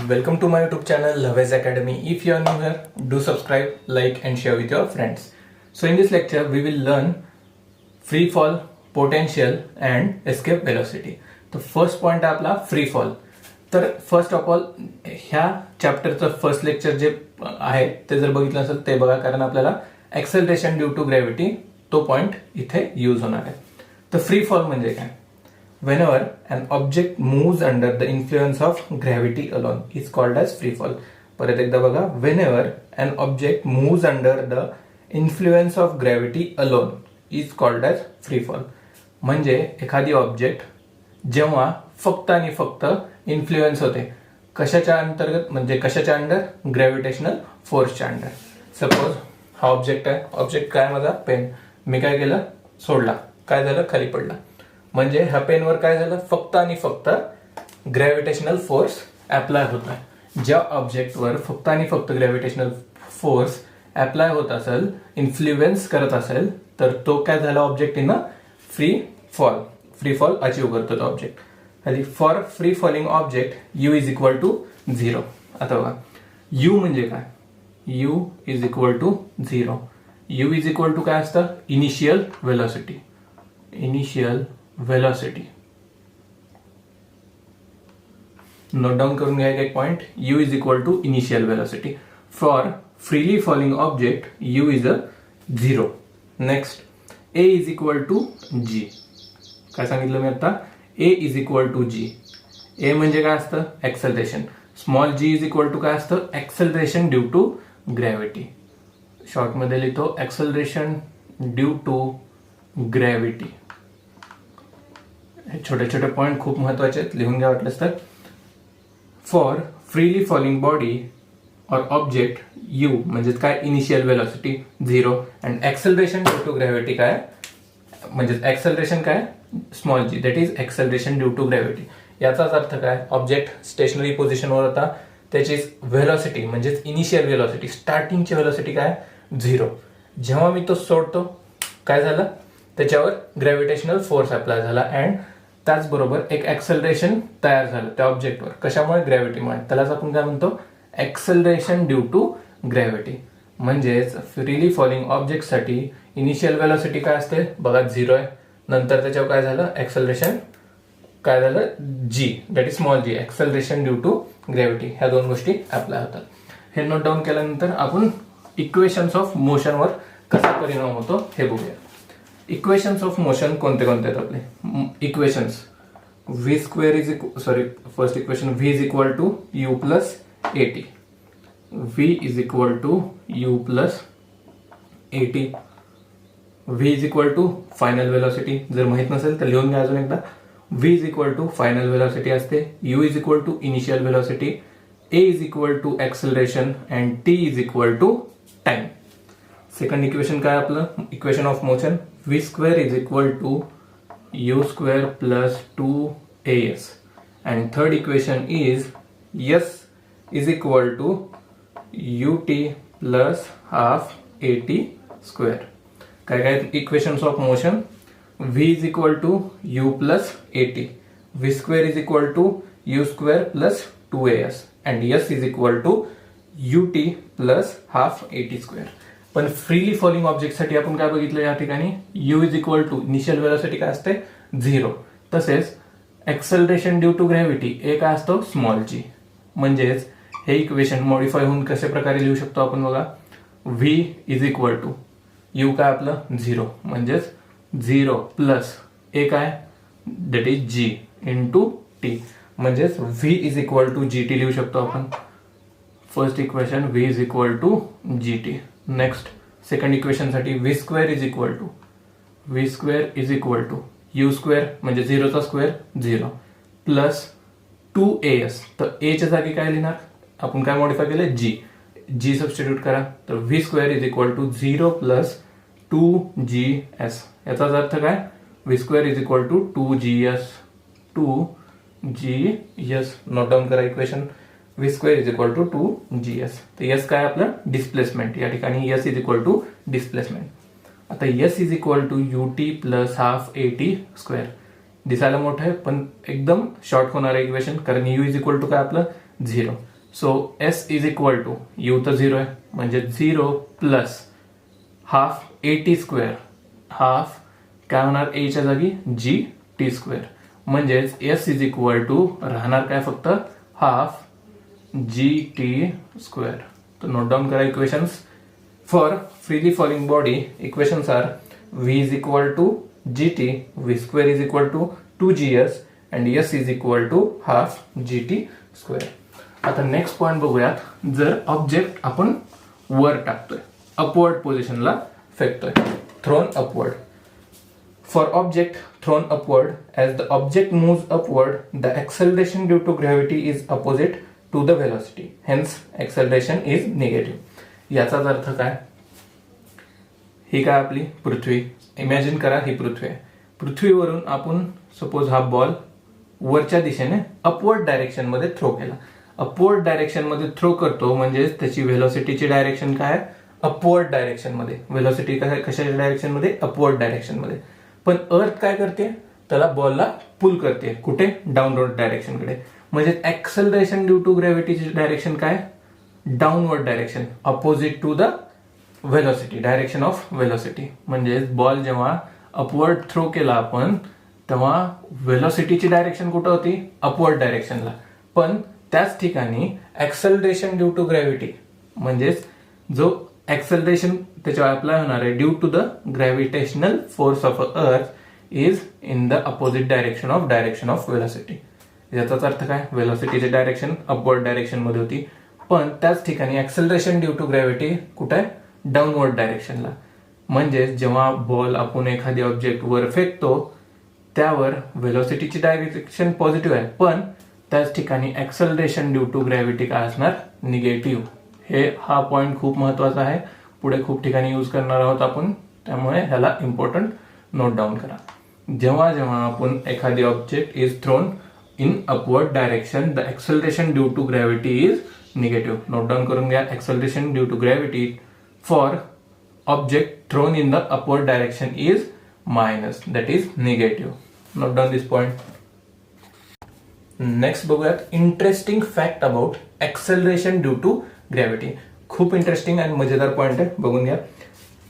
Welcome to my YouTube channel Lavez Academy. If you are new here, do subscribe, like and share with your friends. So in this lecture we will learn free fall, potential and escape velocity. तो first point आहे आपला free fall. तर first of all ह्या चॅप्टरचं first lecture जे आहे ते जर बघितलं असेल ते बघा, कारण आपल्याला एक्सेलरेशन ड्यू टू ग्रॅव्हिटी तो पॉइंट इथे यूज होणार आहे. तर फ्री फॉल म्हणजे काय? Whenever an object moves under the influence of gravity alone is called as free fall. परत एकदा बघा, whenever an object moves under the influence of gravity alone is called as free fall. म्हणजे एखादी object जेव्हा फक्त आणि फक्त influence होते कशाच्या अंतर्गत, म्हणजे कशाच्या अंडर? ग्रॅव्हिटेशनल फोर्सच्या अंडर. सपोज हा ऑब्जेक्ट आहे, ऑब्जेक्ट काय माझा पेन, मी काय केलं, सोडला, काय झालं, खाली पडला. म्हणजे ह्या पेनवर काय झालं, फक्त आणि फक्त ग्रॅव्हिटेशनल फोर्स अप्लाय होत आहे. ज्या ऑब्जेक्टवर फक्त आणि फक्त ग्रॅव्हिटेशनल फोर्स अप्लाय होत असेल, इन्फ्लुएन्स करत असेल, तर तो काय झाला, object in free fall achieve करतो तो ऑब्जेक्ट. आणि for free falling object u is equal to 0. आता बघा, यू म्हणजे काय, u is equal to 0. U is equal to काय असतं, initial velocity. Initial velocity note down करून घ्या एक point. u is equal to initial velocity. For freely falling object u is a 0. Next, a is equal to g. काय सांगितलं मी आता, a is equal to g. a म्हणजे काय असतं, acceleration. Small g is equal to काय असतं, acceleration due to gravity. Short मध्ये लिहितो एक्सेलरेशन ड्यू टू ग्रॅव्हिटी. छोटे छोटे पॉइंट खूप महत्वाचे आहेत, लिहून घ्या वाटलंच तर. फॉर फ्रीली फॉलिंग बॉडी और ऑब्जेक्ट यू म्हणजे काय, initial velocity 0 and acceleration due to gravity काय, म्हणजे एक्सेलरेशन काय, small g, that is acceleration due to gravity. याचाच अर्थ काय, ऑब्जेक्ट स्टेशनरी पोझिशनवर होता, त्याची व्हेलॉसिटी म्हणजेच इनिशियल व्हेलॉसिटी, स्टार्टिंगची व्हेलॉसिटी काय, 0. जेव्हा मी तो सोडतो काय झालं, त्याच्यावर ग्रॅव्हिटेशनल फोर्स अप्लाय झाला अँड त्याचबरोबर एक एक्सेलरेशन तयार झालं त्या ऑब्जेक्टवर. कशामुळे, ग्रॅव्हिटीमुळे. त्यालाच आपण काय म्हणतो, एक्सेलरेशन ड्यू टू ग्रॅव्हिटी. म्हणजेच फ्रीली फॉलिंग ऑब्जेक्टसाठी इनिशियल वेलोसिटी काय असते बघा, 0 आहे. नंतर त्याच्यावर काय झालं, एक्सेलरेशन काय झालं, g, that is small g, acceleration due to gravity. ह्या दोन गोष्टी अप्लाय होतात. हे नोट डाऊन केल्यानंतर आपण इक्वेशन्स ऑफ मोशनवर कसा परिणाम होतो हे बघूया. इक्वेशन्स ऑफ मोशन कोणते कोणते आहेत आपले equations? V square is first equation, v is equal to u plus a t. V is equal to u plus a t. V is equal to final velocity. जर माहित नसेल तर लिहून घ्या अजून एकदा. V is equal to final velocity असते, u is equal to initial velocity, a is equal to acceleration and t is equal to time. Second equation काय आपलं, equation of motion, v square is equal to u square plus 2as. And third equation is s is equal to ut plus half at square. काय काय equations of motion, v is equal to u plus at, v square is equal to u square plus 2as and s is equal to ut plus half at square. पण freely falling object साठी आपण काय बघितलं या ठिकाणी, u is equal to initial velocity काय असते 0. तसेच acceleration due to gravity a काय असतो, स्मॉल जी. म्हणजेच हे इक्वेशन मॉडिफाय होऊन कशा प्रकारे लिहू शकतो आपण बघा, v is equal to u काय आपलं 0, म्हणजेच 0 प्लस ए काय, that is g into t. म्हणजेच v is equal to g t लिहू शकतो आपण. First equation v is equal to g t. Next second equation साठी v square is equal to u square म्हणजे 0चा square 0 plus 2as. तर a च्या जागी काय लिहिणार आपण, काय मॉडिफाय केलं, g सबस्टिट्यूट करा. तर v square is equal to 0 प्लस 2gs. याचाच अर्थ काय, v square is equal to 2gs. Note down करा equation, v square is equal to 2gs. तर s काय आपलं, डिस्प्लेसमेंट. या ठिकाणी s is equal to displacement. आता s is equal to ut plus half at square. दिसायला मोठं आहे पण एकदम शॉर्ट होणार आहे इक्वेशन, कारण u इज इक्वल टू काय आपलं 0. So s is equal to u तर 0 आहे म्हणजे 0 plus half a t square, half काय होणार एच्या जागी जी टी स्क्वेअर, म्हणजेच एस इज इक्वल टू राहणार काय फक्त हाफ जी टी स्क्वेअर. तर नोट डाऊन करा equations. For freely falling body equations are v is equal to gt, v square is equal to 2gs and s is equal to half gt square. आता next point बघूयात. जर object आपण वर टाकतोय, upward पोझिशनला फेकतोय, thrown upward. For object thrown upward, as the object moves upward, the acceleration due to gravity is opposite to the velocity. Hence, acceleration is negative. याचाच अर्थ काय? ही काय आपली पृथ्वी. इमॅजिन करा ही पृथ्वी आहे. पृथ्वीवरून आपण सपोज हा बॉल वरच्या दिशेने अपवर्ड डायरेक्शन मध्ये थ्रो केला. अपवर्ड डायरेक्शन मध्ये थ्रो करतो म्हणजे त्याची व्हेलॉसिटीची डायरेक्शन काय? अपवर्ड डायरेक्शन मध्ये. व्हेलॉसिटी कशाच्या डायरेक्शन मध्ये? अपवर्ड डायरेक्शन मध्ये. पण अर्थ काय करते? त्याला बॉलला पुल करते. कुठे? डाऊनवर्ड डायरेक्शन कडे. म्हणजे ऍक्सलरेशन ड्यू टू ग्रॅव्हिटीची डायरेक्शन काय? Downward direction, opposite to the velocity, direction of velocity. म्हणजे बॉल जेव्हा अपवर्ड थ्रो केला आपण तेव्हा व्हेलॉसिटीची डायरेक्शन कुठं होती? अपवर्ड डायरेक्शनला. पण त्याच ठिकाणी ऍक्सलरेशन ड्यू टू ग्रॅव्हिटी म्हणजेच जो ऍक्सलरेशन त्याच्यावर अप्लाय होणार आहे due to the gravitational force of earth is in the opposite direction of velocity. याचाच अर्थ काय? व्हेलॉसिटीची डायरेक्शन अपवर्ड डायरेक्शन मध्ये होती, पण त्याच ठिकाणी ऍक्सलरेशन ड्यू टू ग्रॅव्हिटी कुठे? डाऊनवर्ड डायरेक्शनला. म्हणजे जेव्हा बॉल आपण एखादी ऑब्जेक्ट वर फेकतो त्यावर व्हेलॉसिटीची डायरेक्शन पॉझिटिव्ह आहे, पण त्याच ठिकाणी ऍक्सलरेशन ड्यू टू ग्रॅव्हिटी काय असणार? निगेटिव्ह. हा पॉइंट खूप महत्वाचा आहे, पुढे खूप ठिकाणी यूज करणार आहोत आपण, त्यामुळे ह्याला इम्पॉर्टंट नोट डाऊन करा. जेव्हा जेव्हा आपण एखादी object is thrown in upward direction the acceleration due to gravity is negative. Note down करून घ्या. Acceleration due to gravity for object thrown in the upward direction is minus, that is negative. Note down this point. Next बघूयात interesting fact about acceleration due to gravity. खूप interesting आणि मजेदार point आहे, बघून घ्या.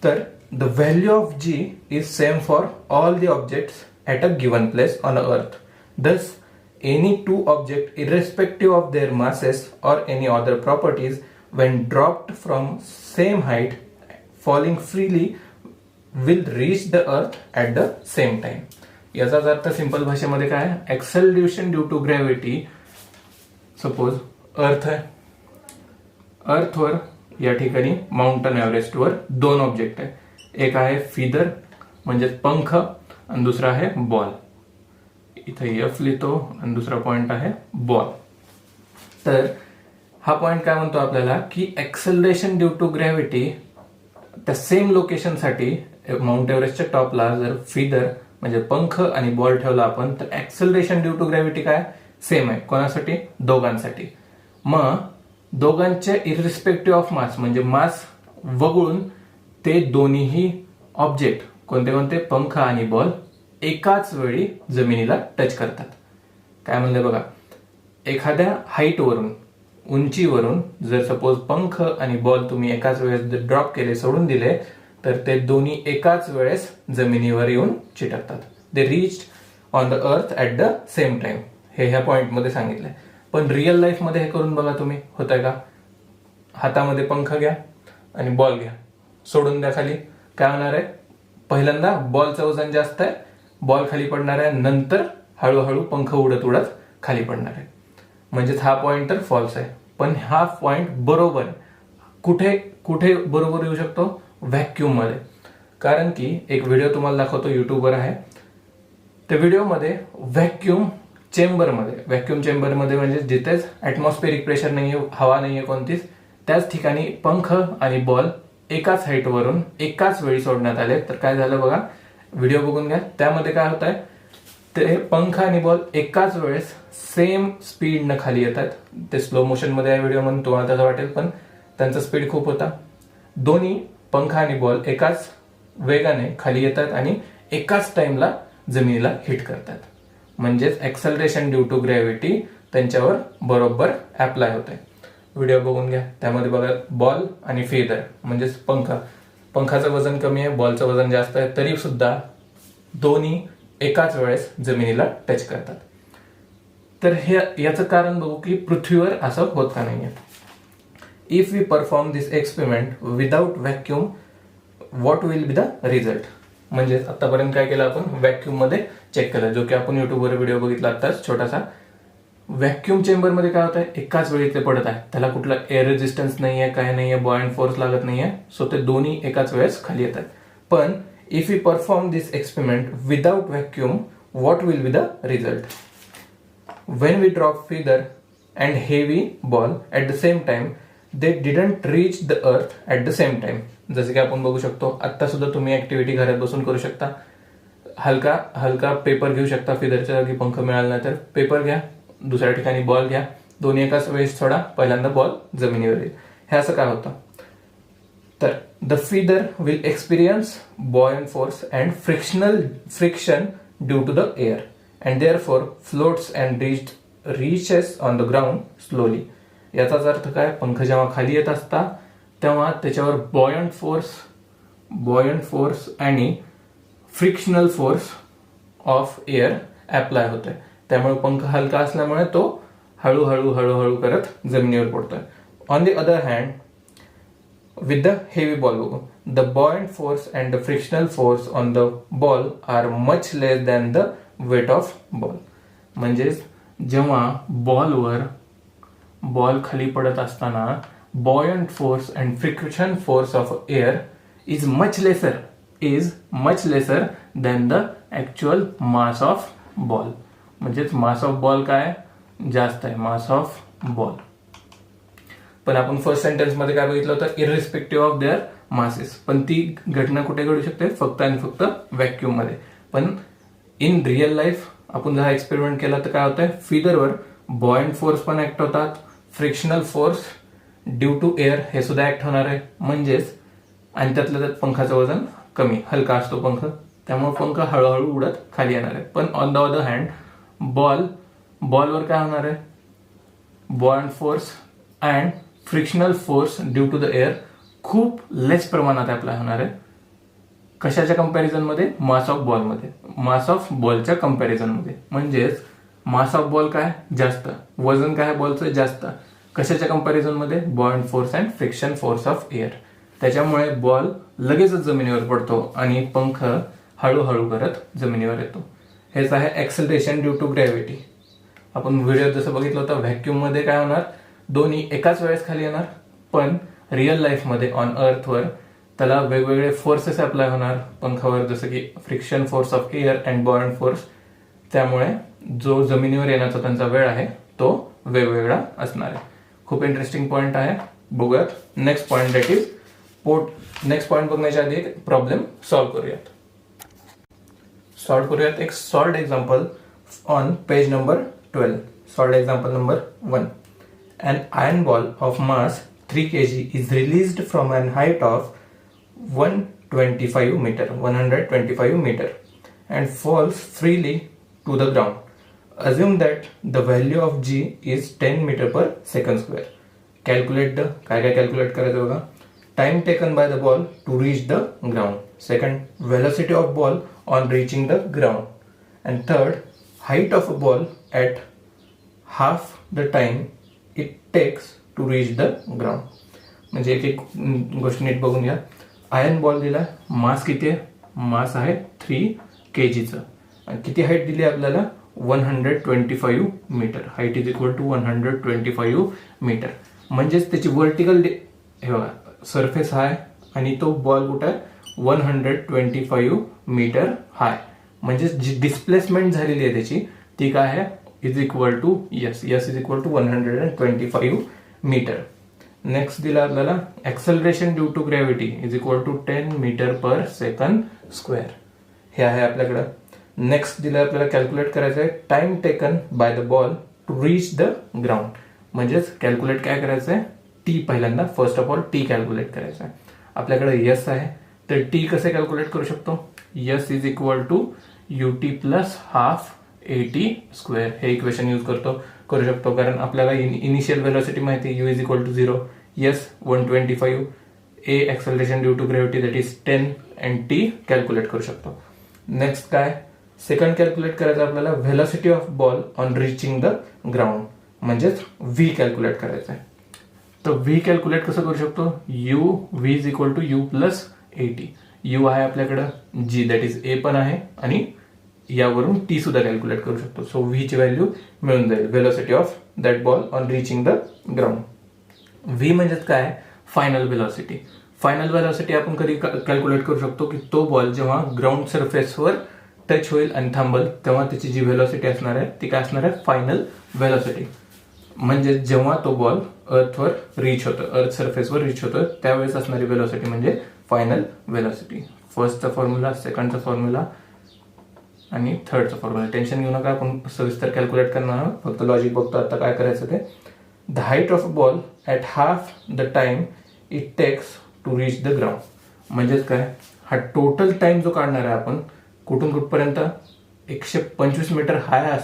तर the value of g is same for all the objects at a given place on earth. Thus any two object irrespective of their masses or any other properties when dropped from same height falling freely will reach the earth at the same time. याचाच अर्थ simple भाषेमध्ये काय? Acceleration due to gravity. Suppose earth आहे, अर्थवर या ठिकाणी mountain एव्हरेस्टवर दोन object आहे. एक आहे फिदर म्हणजे पंख आणि दुसरा आहे बॉल. इथे एफ लिहितो आणि दुसरा पॉइंट आहे बॉल. तर हा पॉइंट काय म्हणतो आपल्याला की ऍक्सलरेशन ड्यू टू ग्रॅव्हिटी त्या सेम लोकेशन साठी माउंट एव्हरेस्टच्या टॉपला जर फिदर म्हणजे पंख आणि बॉल ठेवला आपण तर ऍक्सलरेशन ड्यू टू ग्रॅव्हिटी काय? सेम आहे. कोणासाठी? दोघांसाठी. मग दोघांच्या इररिस्पेक्टिव्ह ऑफ मास म्हणजे मास वगळून ते दोन्हीही ऑब्जेक्ट कोणते कोणते? पंख आणि बॉल एकाच वेळी जमिनीला टच करतात. काय म्हणले बघा, एखाद्या हाईटवरून उंचीवरून जर सपोज पंख आणि बॉल तुम्ही एकाच वेळेस ड्रॉप केले, सोडून दिले, तर ते दोन्ही एकाच वेळेस जमिनीवर येऊन चिटकतात. They reach on the earth at the same time. हे ह्या पॉइंटमध्ये सांगितलंय. पण रिअल लाईफ मध्ये हे करून बघा तुम्ही, होतंय का? हातामध्ये पंख घ्या आणि बॉल घ्या, सोडून द्या खाली. काय होणार आहे? पहिल्यांदा बॉलचं वजन जास्त आहे, बॉल खाली पडणार आहे, नंतर हळूहळू पंख उडत उडत खाली पडणार आहे. म्हणजेच हा पॉइंट तर फॉल्स आहे. पण हा पॉइंट बरोबर कुठे कुठे बरोबर येऊ शकतो? व्हॅक्यूम मध्ये. कारण की एक व्हिडिओ तुम्हाला दाखवतो, युट्यूबवर आहे. त्या व्हिडिओमध्ये व्हॅक्यूम चेंबरमध्ये म्हणजे जिथेच ऍटमॉस्फेरिक प्रेशर नाहीये, हवा नाहीये कोणतीच, त्याच ठिकाणी पंख आणि बॉल एकाच हाईटवरून एकाच वेळी सोडण्यात आले. तर काय झालं बघा, व्हिडिओ बघून घ्या. त्यामध्ये काय होत आहे, ते पंख आणि बॉल एकाच वेळेस सेम स्पीडनं खाली येतात. ते स्लो मोशन मध्ये आहे व्हिडिओ म्हणून तुम्हाला त्याचं वाटेल, पण त्यांचा स्पीड खूप होता. दोन्ही पंख आणि बॉल एकाच वेगाने खाली येतात आणि एकाच टाइमला जमिनीला हिट करतात. म्हणजेच ऍक्सलरेशन ड्यू टू ग्रॅव्हिटी त्यांच्यावर बरोबर अप्लाय होत आहे. व्हिडिओ बघून घ्या, त्यामध्ये बघा बॉल आणि फेदर म्हणजेच पंखाचं वजन कमी आहे, बॉलचं वजन जास्त आहे, तरी सुद्धा दोन्ही एकाच वेळेस जमिनीला टच करतात. तर हे याचं कारण बघू की पृथ्वीवर असं होत का नाहीये. If we perform this experiment without vacuum what will be the result. म्हणजे आतापर्यंत काय केलं आपण, व्हॅक्यूम मध्ये चेक केलं, जो की आपण युट्यूबवर व्हिडिओ बघितला आताच छोटासा. व्हॅक्यूम चेंबरमध्ये काय होत आहे, एकाच वेळी ते पडत आहे, त्याला कुठला एअर रेजिस्टन्स नाहीये, काय नाहीये, बॉयंट फोर्स लागत नाहीये, सो ते दोन्ही एकाच वेळेस खाली येतात. पण if we perform this experiment without vacuum what will be the result. When we drop feather and heavy ball at the same time, they didn't reach the earth at the same time. जसे की आपण बघू शकतो, आता सुद्धा तुम्ही activity घरात बसून करू शकता. हलका पेपर घेऊ शकता, फिदरच्या जागी पंख मिळाला नाही तर पेपर घ्या, दुसऱ्या ठिकाणी बॉल घ्या, दोन्ही एकाच वेळेस सोडा, पहिल्यांदा बॉल जमिनीवर येईल. हे असं काय होतं, तर the feather will experience buoyant force and friction due to the air and therefore floats and reaches on the ground slowly. याचाच अर्थ काय, पंख जेव्हा खाली येत असता तेव्हा त्याच्यावर बॉयंट फोर्स आणि frictional force of air apply होतोय. त्यामुळे पंख हलका असल्यामुळे तो हळूहळू करत जमिनीवर पडतोय. On the other hand with the heavy ball बघू, the buoyant force and the frictional force on the ball are much less than the weight of ball. म्हणजेच जेव्हा बॉल खाली पडत असताना buoyant force and friction force of air is much lesser than the actual mass of ball. म्हणजेच mass of ball काय जास्त आहे, मास of ball. पण आपण फर्स्ट सेंटेन्स मध्ये काय बघितलं होतं, इररिस्पेक्टिव्ह ऑफ देअर मासेस. पण ती घटना कुठे घडू शकते, फक्त आणि फक्त व्हॅक्यूम मध्ये. पण इन रिअल लाईफ आपण जर हा एक्सपेरिमेंट केला तर काय होतंय, फिदरवर बॉयंट फोर्स पण ऍक्ट होतात, frictional force due to air हे सुद्धा ऍक्ट होणार आहे. म्हणजेच आणि त्यातल्या त्यात पंखाचं वजन कमी, हलका असतो पंख, त्यामुळे पंख हळूहळू उडत खाली येणार आहे. पण ऑन द अदर हँड बॉलवर काय होणार आहे, buoyant force and frictional force due to the air खूप लेस प्रमाणात अप्लाय होणार आहे. कशाच्या कंपॅरिझन मध्ये, मास ऑफ बॉलच्या कंपॅरिझन मध्ये. म्हणजेच मास ऑफ बॉल काय जास्त, वजन काय बॉलचं जास्त, कशाच्या कंपॅरिझन मध्ये, buoyant force and friction force of air. त्याच्यामुळे बॉल लगेचच जमिनीवर पडतो आणि पंख हळूहळू करत जमिनीवर येतो. हेच आहे एक्सेलरेशन ड्यू टू ग्रॅव्हिटी. आपण व्हिडिओ जसं बघितलं होतं, व्हॅक्यूम मध्ये काय होणार, दोन्ही एकाच वेळेस खाली येणार. पण रिअल लाईफ मध्ये ऑन अर्थवर त्याला वेगवेगळे फोर्सेस अप्लाय होणार पंखावर, जसं की friction force of air and buoyant force. त्यामुळे जो जमिनीवर येण्याचा त्यांचा वेळ आहे तो वेगवेगळा असणार आहे. खूप इंटरेस्टिंग पॉइंट आहे, बघूयात. Next point that is next point बघण्याच्या आधी एक प्रॉब्लेम सॉल्व्ह करूयात. एक solved example on page number 12. Solved example number 1. An iron ball of mass 3 kg is released from an height of 125 meter and falls freely to the ground. Assume that the value of g is 10 meter per second square. Calculate the काय calculate करायचं बघा. Time taken by the ball to reach the ground. Second, velocity of ball on reaching the ground. And third, height of a ball at half the time it takes to reach the ground. म्हणजे एक गोष्ट नीट बघून घ्या. Iron ball दिला, मास किती आहे, मास आहे 3 kg. आणि किती हाईट दिली आपल्याला, 125 metre. Height is equal to 125 metre. म्हणजेच त्याची वर्टिकल हे बघा सरफेस हाय आणि तो बॉल कुठे आहे, 125 मीटर हाय. म्हणजेच जी डिस्प्लेसमेंट झालेली आहे त्याची ती काय आहे, is equal to s is equal to 125 metre. Next दिला आपल्याला acceleration due to gravity is equal to 10 metre per second square. हे आहे आपल्याकडं. नेक्स्ट दिलं आपल्याला कॅल्क्युलेट करायचं आहे time taken by the ball to reach the ground. म्हणजेच कॅल्क्युलेट काय करायचं आहे, टी पहिल्यांदा first of all t calculate करायचं आहे. आपल्याकडे यस आहे तर टी कसे कॅल्क्युलेट करू शकतो, s is equal to UT plus half AT square. हे इक्वेशन यूज करतो. करू शकतो, कारण आपल्याला इनिशियल व्हेलॉसिटी माहिती आहे, u is equal to 0, yes 125, a acceleration due to gravity that is 10 and t calculate करू शकतो. नेक्स्ट काय, सेकंड कॅल्क्युलेट करायचं आपल्याला velocity of ball on reaching the ground, म्हणजेच v कॅल्क्युलेट करायचं आहे. तर v कॅल्क्युलेट कसं करू शकतो, v is equal to u plus at. u आहे आपल्याकडं, g दॅट इज a पण आहे, आणि यावरून t सुद्धा कॅल्क्युलेट करू शकतो. सो v ची व्हॅल्यू मिळून जाईल, velocity of that ball on reaching the ground. v म्हणजेच काय, फायनल व्हेलॉसिटी. फायनल व्हेलॉसिटी आपण कधी कॅल्क्युलेट करू शकतो की तो बॉल जेव्हा ग्राउंड सरफेसवर टच होईल आणि थांबल तेव्हा त्याची जी व्हेलॉसिटी असणार आहे ती काय असणार आहे, फायनल व्हेलॉसिटी. म्हणजे जेव्हा तो बॉल अर्थवर रिच होतो, अर्थ सरफेसवर रिच होतो त्यावेळेस असणारी व्हेलॉसिटी म्हणजे फायनल व्हेलॉसिटी. फर्स्टचा फॉर्म्युला, सेकंडचा फॉर्म्युला आणि थर्डचा फॉर्म्युला टेन्शन घेऊ नका, आपण सविस्तर कॅल्क्युलेट करणार आहोत, फक्त लॉजिक बघतो आता काय करायचं ते. The height of ball at half the time it takes to reach the ground. म्हणजेच काय, हा टोटल टाइम जो काढणार आहे आपण कुठून कुठपर्यंत, 125 मीटर हाय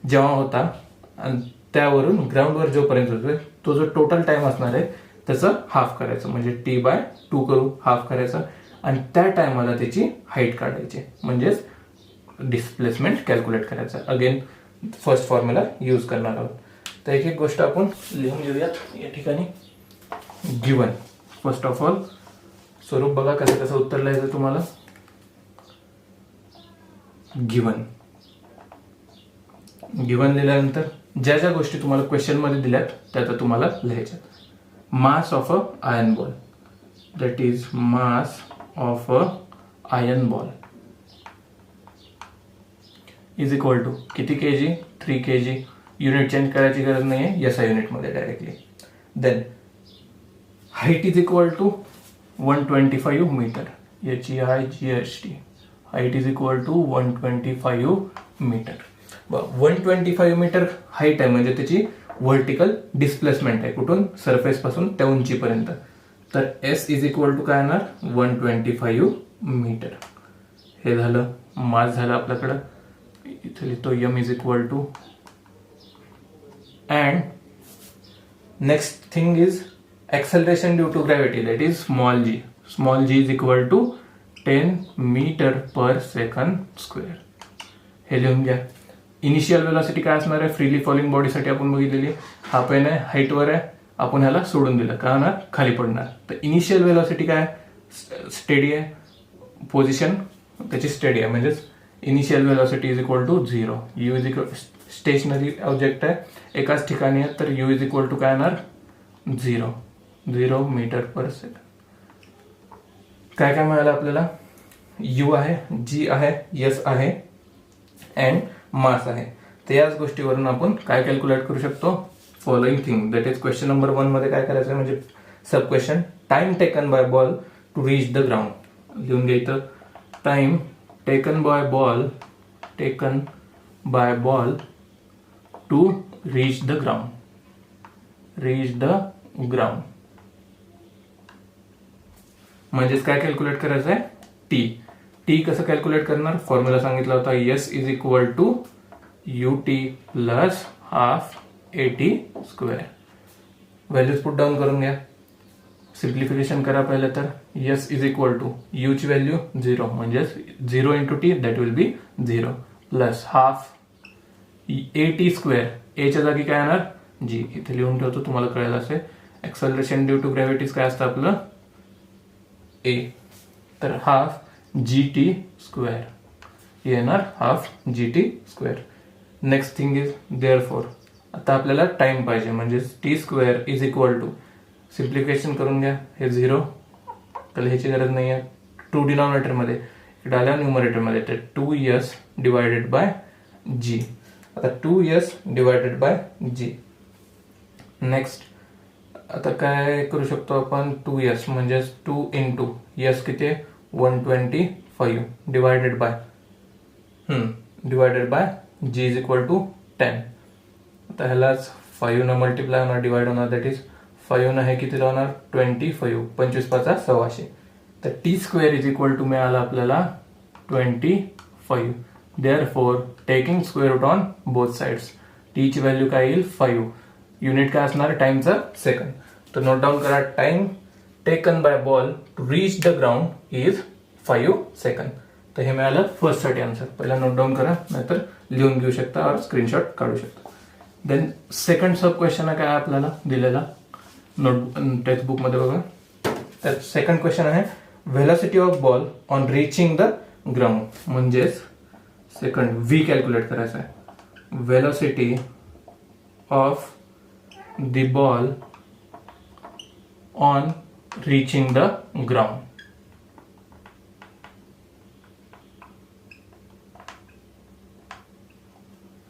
जेव्हा होता आणि त्यावरून ग्राउंडवर जोपर्यंत होतोय तो जो टोटल टाइम असणार आहे त्याचं हाफ करायचं, म्हणजे t/2 करू, हाफ करायचं, आणि त्या टायमाला त्याची हाईट काढायची, म्हणजेच डिस्प्लेसमेंट कॅल्क्युलेट करायचं. अगेन फर्स्ट फॉर्म्युला यूज करणार आहोत. तर एक एक गोष्ट आपण लिहून घेऊयात या ठिकाणी. गिवन, फर्स्ट ऑफ ऑल स्वरूप बघा कसं कसं उत्तर लिहायचं तुम्हाला. गिवन लिहिल्यानंतर ज्या ज्या गोष्टी तुम्हाला क्वेश्चन मध्ये दिल्यात त्या तुम्हाला लिहायच्या. Mass of a iron ball, that is mass of a iron ball is equal to किती kg, 3 kg. युनिट चेंज करायची गरज नाही आहे, SI युनिट मध्ये directly. Then height is equal to 125 metre, HEIGHT. Height is equal to 125 metre. 125 metre height आहे म्हणजे त्याची vertical displacement आहे, कुठून, सरफेस पासून त्या उंचीपर्यंत. तर S इज इक्वल टू काय येणार, 125 मीटर. हे झालं मास झालं आपल्याकडं. इथे लिहितो m is equal to, and next thing is acceleration due to gravity that is small g. Small g is equal to 10 metre per second square. हे लिहून घ्या. इनिशियल व्हेलॉसिटी काय असणार आहे, फ्रीली फॉलिंग बॉडीसाठी आपण बघितलेली, हा पेन आहे हाईटवर आहे, आपण ह्याला सोडून दिलं, काय होणार, खाली पडणार. तर इनिशियल व्हेलॉसिटी काय, स्टेडी आहे, पोझिशन त्याची स्टेडी आहे, म्हणजेच initial velocity is equal to 0. u is equal, stationary object आहे, एकाच ठिकाणी आहे, तर u इज इक्वल टू काय येणार, 0 मीटर पर सेकंड. काय काय मिळालं आपल्याला, u आहे, g आहे, s आहे, अँड मास आहे. तर याच गोष्टीवरून आपण काय कॅल्क्युलेट करू शकतो, following thing, that is question number 1 मध्ये काय करायचं आहे, म्हणजे sub question, time taken by ball to reach the ground. लिहून घ्यायचं, time taken by ball to reach the ground. म्हणजेच काय कॅल्क्युलेट करायचं आहे, टी कसं कॅल्क्युलेट करणार, फॉर्म्युला सांगितला होता, S is equal to UT plus half AT square. Values put down करून घ्या, सिम्प्लिफिकेशन करा पहिलं. तर S is equal to U ची व्हॅल्यू 0, म्हणजेच 0 into t that will be 0, plus half AT square, A च्या जागी काय येणार, G. इथे लिहून ठेवतो, तुम्हाला कळेल असे. एक्सेलरेशन ड्यू टू ग्रॅव्हिटीज काय असतं आपलं, A. तर हाफ GT स्क्वेअर येणार, half GT square. Next thing is therefore, आता आपल्याला टाइम पाहिजे, म्हणजे t square is equal to, simplification करून घ्या, हे 0, तर ह्याची गरज नाही आहे. 2 डिनॉमिनेटर मध्ये, इकडे आल्या न्यूमरेटर मध्ये, तर 2s डिवायडेड बाय g. आता 2s divided by g. Next आता काय करू शकतो आपण, 2s म्हणजे 2 इंटू s किती, 125 divided by g is equal to 10. आता ह्यालाच 5 न मल्टिप्लाय होणार, डिवाइड होणार, दॅट इज 5 न हे किती होणार, 25, 25 5 1600. तर t square is equal to मिळाला आपल्याला 25. Therefore taking square root on both sides, t ची व्हॅल्यू काय येईल 5. युनिट काय असणार टाइमचा सेकंड. तर नोट डाऊन करा, time taken by ball to reach the ground is 5 second. तर हे मिळालं फर्स्ट साठी आन्सर. पहिला नोट डाऊन करा, नाहीतर लिहून घेऊ शकता और स्क्रीनशॉट काढू शकता. देन सेकंड सब क्वेश्चन काय आपल्याला दिलेला नोट टेक्स्ट बुक मध्ये बघा. तर सेकंड क्वेश्चन आहे velocity of ball on reaching the ground. म्हणजेच सेकंड व्ही कॅल्क्युलेट करायचा आहे. Velocity of the ball on reaching the ground.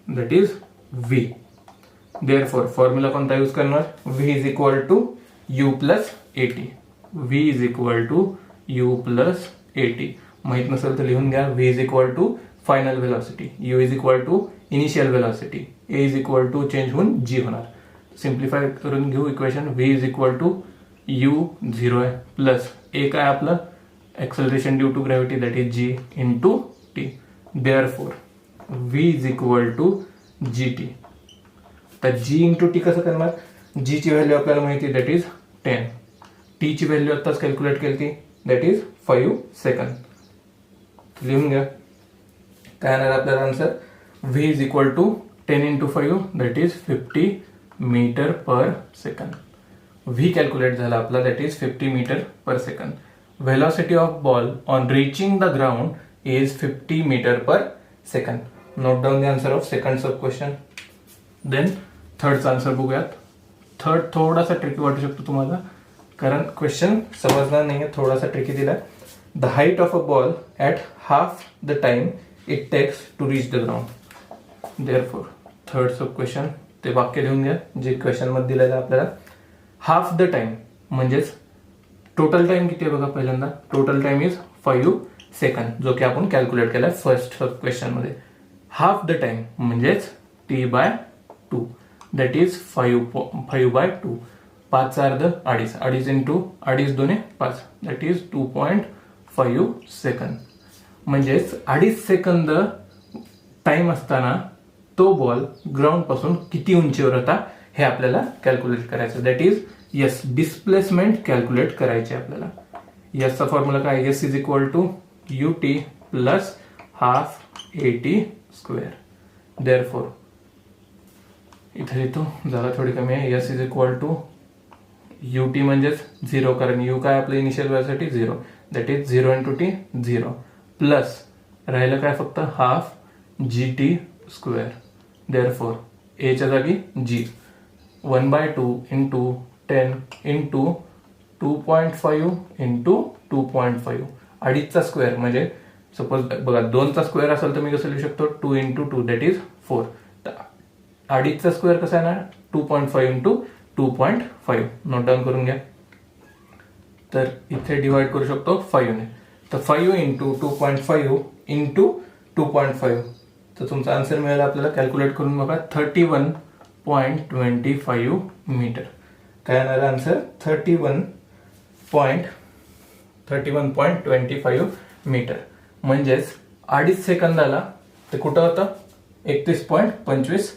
That is V. Therefore formula कोणता यूज करणार? V is equal to U plus AT. V is equal to U plus AT. माहित नसेल तर लिहून घ्या. V is equal to final velocity, U is equal to initial velocity, A is equal to change होऊन G होणार. Simplify करून घेऊ equation. V is equal to U 0 आहे प्लस ए काय आपलं acceleration due to gravity that is g into t. Therefore V is equal to g t. तर g into T कसं करणार? जी ची व्हॅल्यू आपल्याला माहिती दॅट इज 10. टी ची व्हॅल्यू आताच कॅल्क्युलेट केली दॅट इज 5 सेकंड. लिहून घ्या काय येणार आपल्याला answer. V is equal to 10 into 5 that is 50 metre per second. V calculate झाला आपला that is 50 metre per second. Velocity of ball on reaching the ground is 50 metre per second. Note down the answer of second sub question. Then थर्डचा answer बघूयात. Third थोडासा tricky वाटू शकतो तुम्हाला कारण question समजणार नाहीये, थोडासा ट्रिकी दिलाय. The height of a ball at half the time it takes to reach the ground. Therefore third sub question ते वाक्य लिहून घ्या जे क्वेश्चन मध्ये दिलेलं आहे आपल्याला. हाफ द टाइम म्हणजेच टोटल टाइम किती आहे बघा. पहिल्यांदा टोटल टाइम इज 5 सेकंड जो की आपण कॅल्क्युलेट केलाय फर्स्ट क्वेश्चन मध्ये. हाफ द टाइम म्हणजेच T/2 दॅट इज 5/2. 5 अर्ध 2.5, 2.5 इंटू 2.5 दोन्ही 5 दॅट इज 2.5 सेकंद. म्हणजेच 2.5 सेकंद टाइम असताना तो बॉल ग्राउंड पासून किती उंचीवर होता हे आपल्याला कॅल्क्युलेट करायचं. That is s displacement calculate करायचे आपल्याला. यसचा फॉर्म्युला काय? S is equal to UT plus half AT square. Therefore इथे लिहितो जरा थोडी कमी आहे. S is equal to UT म्हणजेच 0 कारण U काय आपलं initial velocity 0 that is 0 into t 0 plus राहिलं काय फक्त half GT square. Therefore A च्या जागी G 1/2 into 10 into 2.5 into 2.5. 2.5चा square म्हणजे सपोज बघा 2चा स्क्वेअर असेल तर मी कसं लिहू शकतो 2 इंटू 2 दॅट इज 4. तर 2.5चा स्क्वेअर कसा येणार 2.5 इंटू 2.5. नोट डाऊन करून घ्या. तर इथे डिवाइड करू शकतो 5 ने. तर 5 इंटू 2.5 इंटू 2.5 तर तुमचा आन्सर मिळाला आपल्याला. कॅल्क्युलेट करून बघा 31.25 मीटर. काय येणार आन्सर 31.25 मीटर. म्हणजेच 2.5 सेकंदाला ते कुठं होतं 31.25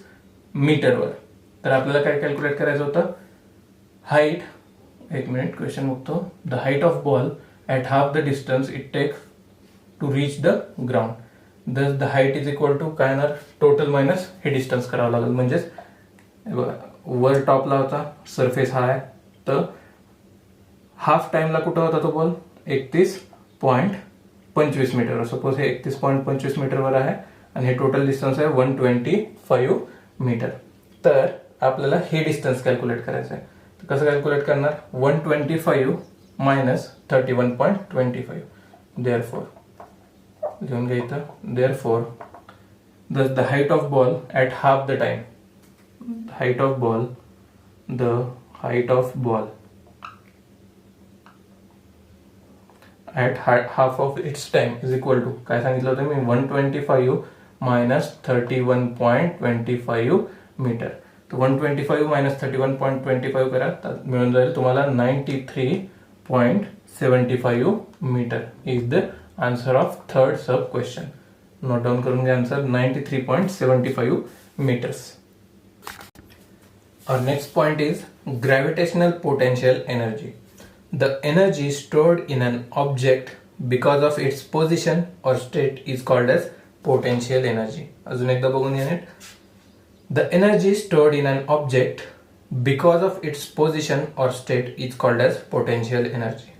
मीटरवर. तर आपल्याला काय कॅल्क्युलेट करायचं होतं हाईट. एक मिनिट क्वेश्चन बघतो. The height of ball at half the distance it takes to reach the ground. Thus the height is equal to काय येणार टोटल मायनस हे डिस्टन्स करावं लागेल. म्हणजेच बघा वर टॉपला होता सरफेस हा आहे तर हाफ टाइमला कुठं होता तो बॉल 31.25 मीटर. सपोज हे 31.25 मीटरवर आहे आणि हे टोटल डिस्टन्स आहे 125 मीटर. तर आपल्याला हे डिस्टन्स कॅल्क्युलेट करायचं आहे. तर कसं कॅल्क्युलेट करणार 125 मायनस 31.25. देअरफॉर लिहून घ्या इथं. Therefore thus the height of ball at half the time, the height of ball at half of its time is equal to काय सांगितलं होतं मी 125 मायनस 31.25 मीटर. तर 125 मायनस 31.25 करा तर मिळून जाईल तुम्हाला 93.75 metre is the answer of third sub question. Note down करून घ्या answer 93.75 metres. Our next point is gravitational potential energy. The energy stored in an object because of its position or state is called as potential energy. अजून एकदा बघून घ्या नीट. The energy stored in an object because of its position or state is called as potential energy.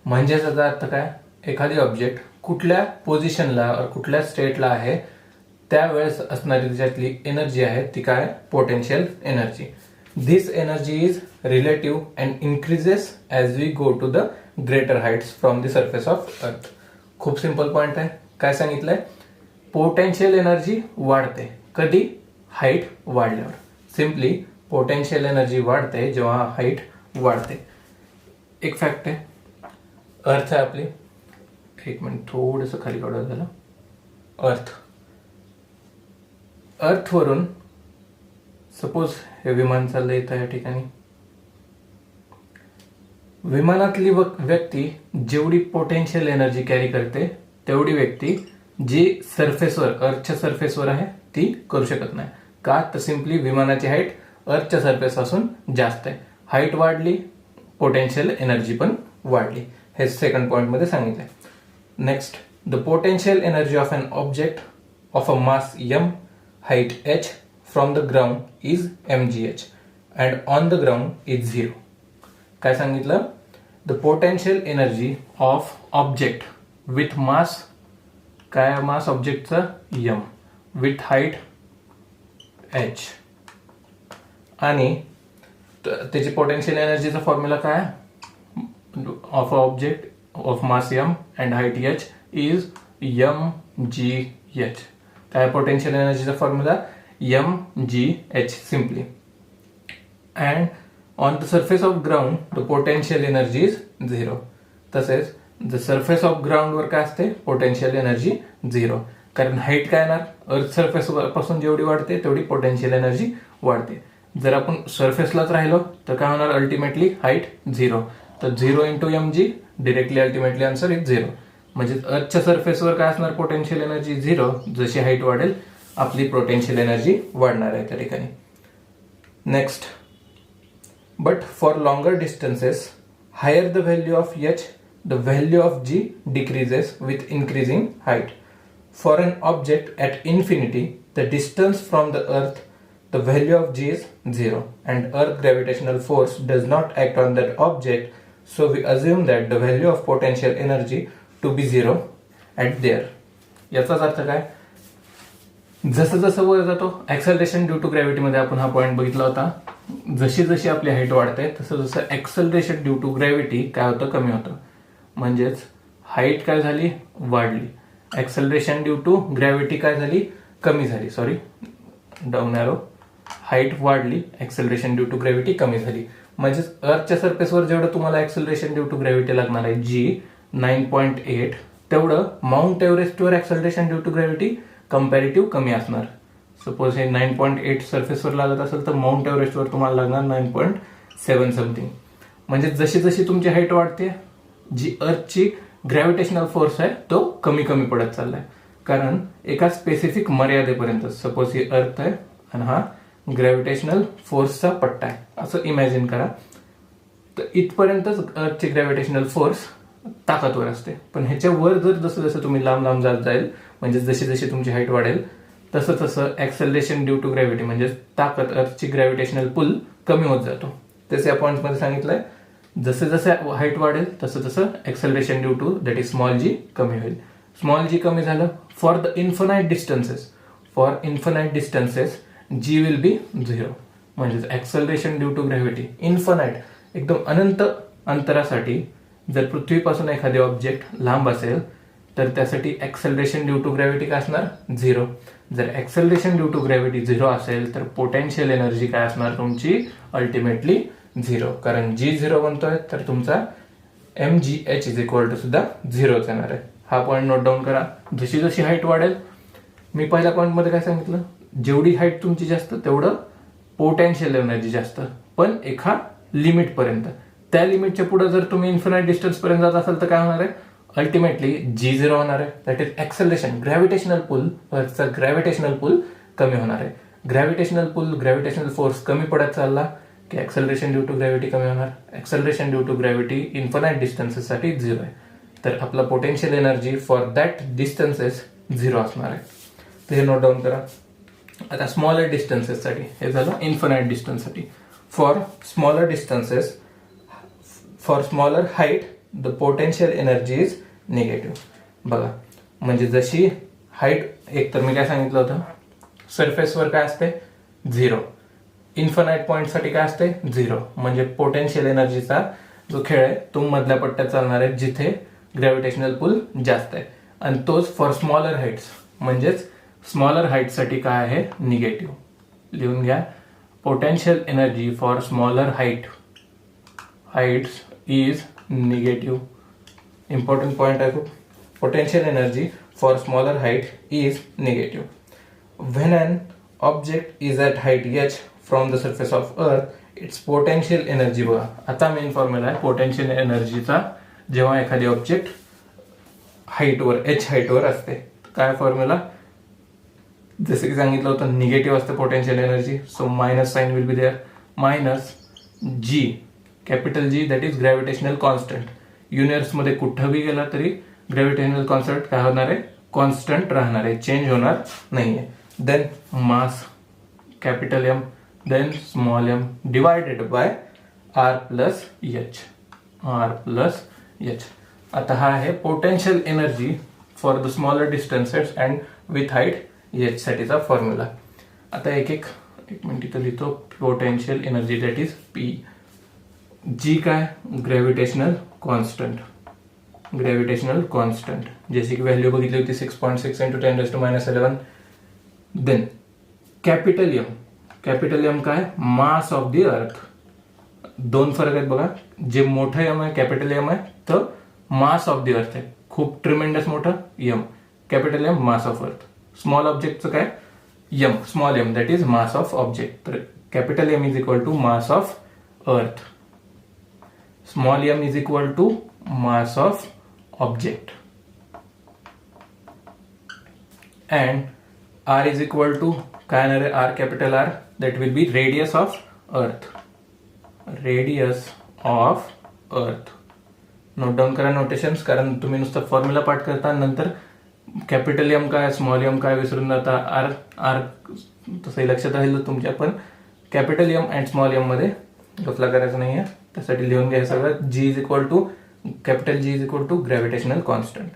म्हणजे याचा अर्थ काय, एखादी object कुठल्या पोझिशनला और कुठल्या स्टेटला आहे त्यावेळेस असणारी त्याच्यातली एनर्जी आहे ती काय, potential energy. This energy is relative and increases as we go to the greater heights from the surface of earth. खूप सिंपल पॉइंट आहे. काय सांगितलंय, पोटेन्शियल एनर्जी वाढते कधी, हाईट वाढल्यावर. सिंपली पोटेन्शियल एनर्जी वाढते जेव्हा हाईट वाढते. एक फॅक्ट आहे, अर्थ आहे आपली, एक मिनिट थोडंसं खाली काढून झालं. अर्थवरून सपोज हे विमान चाललंय इथं या ठिकाणी. विमानातली व्यक्ती जेवढी पोटेन्शियल एनर्जी कॅरी करते तेवढी व्यक्ती जी सरफेसवर, अर्थच्या सरफेसवर आहे ती करू शकत नाही. का, तर सिंपली विमानाची हाईट अर्थच्या सरफेस पासून जास्त आहे. हाईट वाढली, पोटेन्शियल एनर्जी पण वाढली. हे सेकंड पॉइंट मध्ये सांगितलंय. Next, the potential energy of an object of a mass m, height h from the ground is mgh and on the ground is 0. काय सांगितलं, the potential energy of object with mass, काय mass ऑब्जेक्टचा m, with height h, आणि त्याची potential एनर्जीचा formula काय, of object of mass m and height h is mgh. काय potential एनर्जीचा formula, mgh simply. And on the surface of ground the potential energy is 0. तसेच the surface of ground वर काय असते, पोटेन्शियल एनर्जी 0. कारण height काय येणार, earth surface पासून जेवढी वाढते तेवढी पोटेन्शियल एनर्जी वाढते. जर आपण सरफेसलाच राहिलो तर काय होणार, अल्टिमेटली हाईट 0. तर 0 into mg, directly ultimately answer is 0. म्हणजे अर्थच्या सरफेसवर काय असणार, पोटेन्शियल एनर्जी 0. जशी हाईट वाढेल आपली पोटेन्शियल एनर्जी वाढणार आहे त्या ठिकाणी. Next, but for longer distances higher the value of h, the value of g decreases with increasing height. For an object at infinity the distance from the earth, the value of g is 0 and earth gravitational force does not act on that object, so we assume that the value of potential energy to be 0 at there. याचाच अर्थ काय, जसं जसं वर जातो acceleration due to gravity मध्ये आपण हा पॉइंट बघितला होता. जशी जशी आपली हाईट वाढते तसं जसं ऍक्सलरेशन ड्यू टू ग्रॅव्हिटी काय होतं, कमी होतं. म्हणजेच हाईट काय झाली, वाढली. ऍक्सलरेशन ड्यू टू ग्रॅव्हिटी काय झाली, कमी झाली. Sorry, down arrow. हाईट वाढली, ऍक्सलरेशन ड्यू टू ग्रॅव्हिटी कमी झाली. म्हणजेच अर्थच्या सरफेसवर जेवढं तुम्हाला ऍक्सलरेशन ड्यू टू ग्रॅव्हिटी लागणार आहे g 9.8, तेवढं माउंट एव्हरेस्टवर acceleration due to gravity comparative कमी असणार. सपोज हे 9.8 सरफेसवर लागत असेल तर माउंट एव्हरेस्टवर तुम्हाला लागणार 9.7 समथिंग. म्हणजे जशी जशी तुमची हाईट वाढते जी अर्थची ग्रॅव्हिटेशनल फोर्स आहे तो कमी कमी पडत चाललाय. कारण एका स्पेसिफिक मर्यादेपर्यंत, सपोज ही अर्थ आहे आणि हा ग्रॅव्हिटेशनल फोर्सचा पट्टा आहे असं इमॅजिन करा. तर इथपर्यंतच अर्थची ग्रॅव्हिटेशनल फोर्स ताकदवर असते. पण ह्याच्या वर जर जसं जसं तुम्ही लांब लांब जात जाईल, म्हणजे जशी जशी तुमची हाईट वाढेल तसं तसं ऍक्सलरेशन ड्यू टू ग्रॅव्हिटी म्हणजे ताकद, अर्थची ग्रॅव्हिटेशनल पुल कमी होत जातो. तसे या पॉइंट मध्ये सांगितलंय, जसं जसं हाईट वाढेल तसं तसं acceleration due to that is small g कमी होईल. स्मॉल जी कमी झालं, for the infinite distances g will be 0. म्हणजे acceleration due to gravity infinite, एकदम अनंत अंतरासाठी जर पृथ्वीपासून एखादी ऑब्जेक्ट लांब असेल तर त्यासाठी ऍक्सलरेशन ड्यू टू ग्रॅव्हिटी काय असणार, 0. जर ऍक्सलरेशन ड्यू टू ग्रॅव्हिटी 0 असेल तर पोटेन्शियल एनर्जी काय असणार तुमची, अल्टिमेटली 0. कारण g 0 बनतोय तर तुमचा mgh इज इक्वल टू सुद्धा 0च येणार आहे. हा पॉईंट नोट डाऊन करा. जशी जशी हाईट वाढेल, मी पहिल्या पॉईंट मध्ये काय सांगितलं, जेवढी हाईट तुमची जास्त तेवढं पोटेन्शियल एनर्जी जास्त, पण एका लिमिट पर्यंत. त्या लिमिटच्या पुढे जर तुम्ही इन्फिनाइट डिस्टन्स पर्यंत जात असाल तर काय होणार आहे, अल्टिमेटली g 0 होणार आहे. That is acceleration, gravitational pull, अर्थचा ग्रॅव्हिटेशनल पुल कमी होणार आहे. ग्रॅव्हिटेशनल फोर्स कमी पडत चालला की ऍक्सलरेशन ड्यू टू ग्रॅव्हिटी कमी होणार. Acceleration due to gravity infinite डिस्टन्सेससाठी 0 आहे. तर आपला potential energy for that distances 0 असणार आहे. तर हे नोट डाऊन करा. आता स्मॉलर डिस्टन्सेससाठी हे झालं इन्फानाइट डिस्टन्ससाठी. For smaller height the potential energy is negative. बघा म्हणजे जशी हाईट, एक तर मी काय सांगितलं होतं, सरफेसवर काय असते 0, इन्फानाइट पॉइंटसाठी काय असते 0. म्हणजे पोटेन्शियल एनर्जीचा जो खेळ आहे तो मधल्या पट्ट्यात चालणार आहे जिथे ग्रॅव्हिटेशनल पुल जास्त आहे. आणि तोच फॉर स्मॉलर हाईट्स, म्हणजेच स्मॉलर हाईटसाठी काय आहे निगेटिव्ह. लिहून घ्या. Potential energy for smaller heights is negative. Important point आहे खूप. Potential energy for smaller height is negative. When an object is at height h from the surface of earth, its potential energy, बघा आता main formula आहे potential एनर्जीचा जेव्हा एखादी object हाईटवर h हाईटवर असते. काय formula, जसं की सांगितलं होतं निगेटिव्ह असतं potential energy, so minus sign will be there. Minus g, capital G, that is gravitational constant. युनिव्हर्समध्ये कुठंही गेला तरी ग्रॅव्हिटेशनल कॉन्स्टंट काय होणार आहे, कॉन्स्टंट राहणार आहे, चेंज होणार नाहीये. Then mass capital M, then small m divided by r plus h. आता हा आहे potential energy for the smaller distances and with height h साठीचा फॉर्म्युला. आता एक मिनिट इथं लिहितो. Potential energy that is P. G काय, ग्रॅव्हिटेशनल कॉन्स्टंट, जशी की व्हॅल्यू बघितली होती 6.6 × 10⁻11. देन कॅपिटल एम काय, मास ऑफ द अर्थ. दोन फरक आहेत बघा. जे मोठं एम आहे कॅपिटल एम आहे तर मास ऑफ द अर्थ आहे, खूप ट्रिमेंडस मोठं M. Capital M mass of earth. Small ऑब्जेक्टचं काय m, small m that is mass of object. तर capital M is equal to mass of earth, small m is equal to mass of object, and R is equal to काय येणार आहे, R capital R, that will be radius of earth. Note down करा notations, कारण तुम्ही नुसतं formula पाठ करता नंतर कॅपिटल एम काय स्मॉल एम काय विसरून जाता. आर तसंही लक्षात राहील तुमच्या, पण capital M and small M मध्ये गफला करायचा नाहीये. त्यासाठी लिहून घ्या सगळं. Capital G is equal to gravitational constant.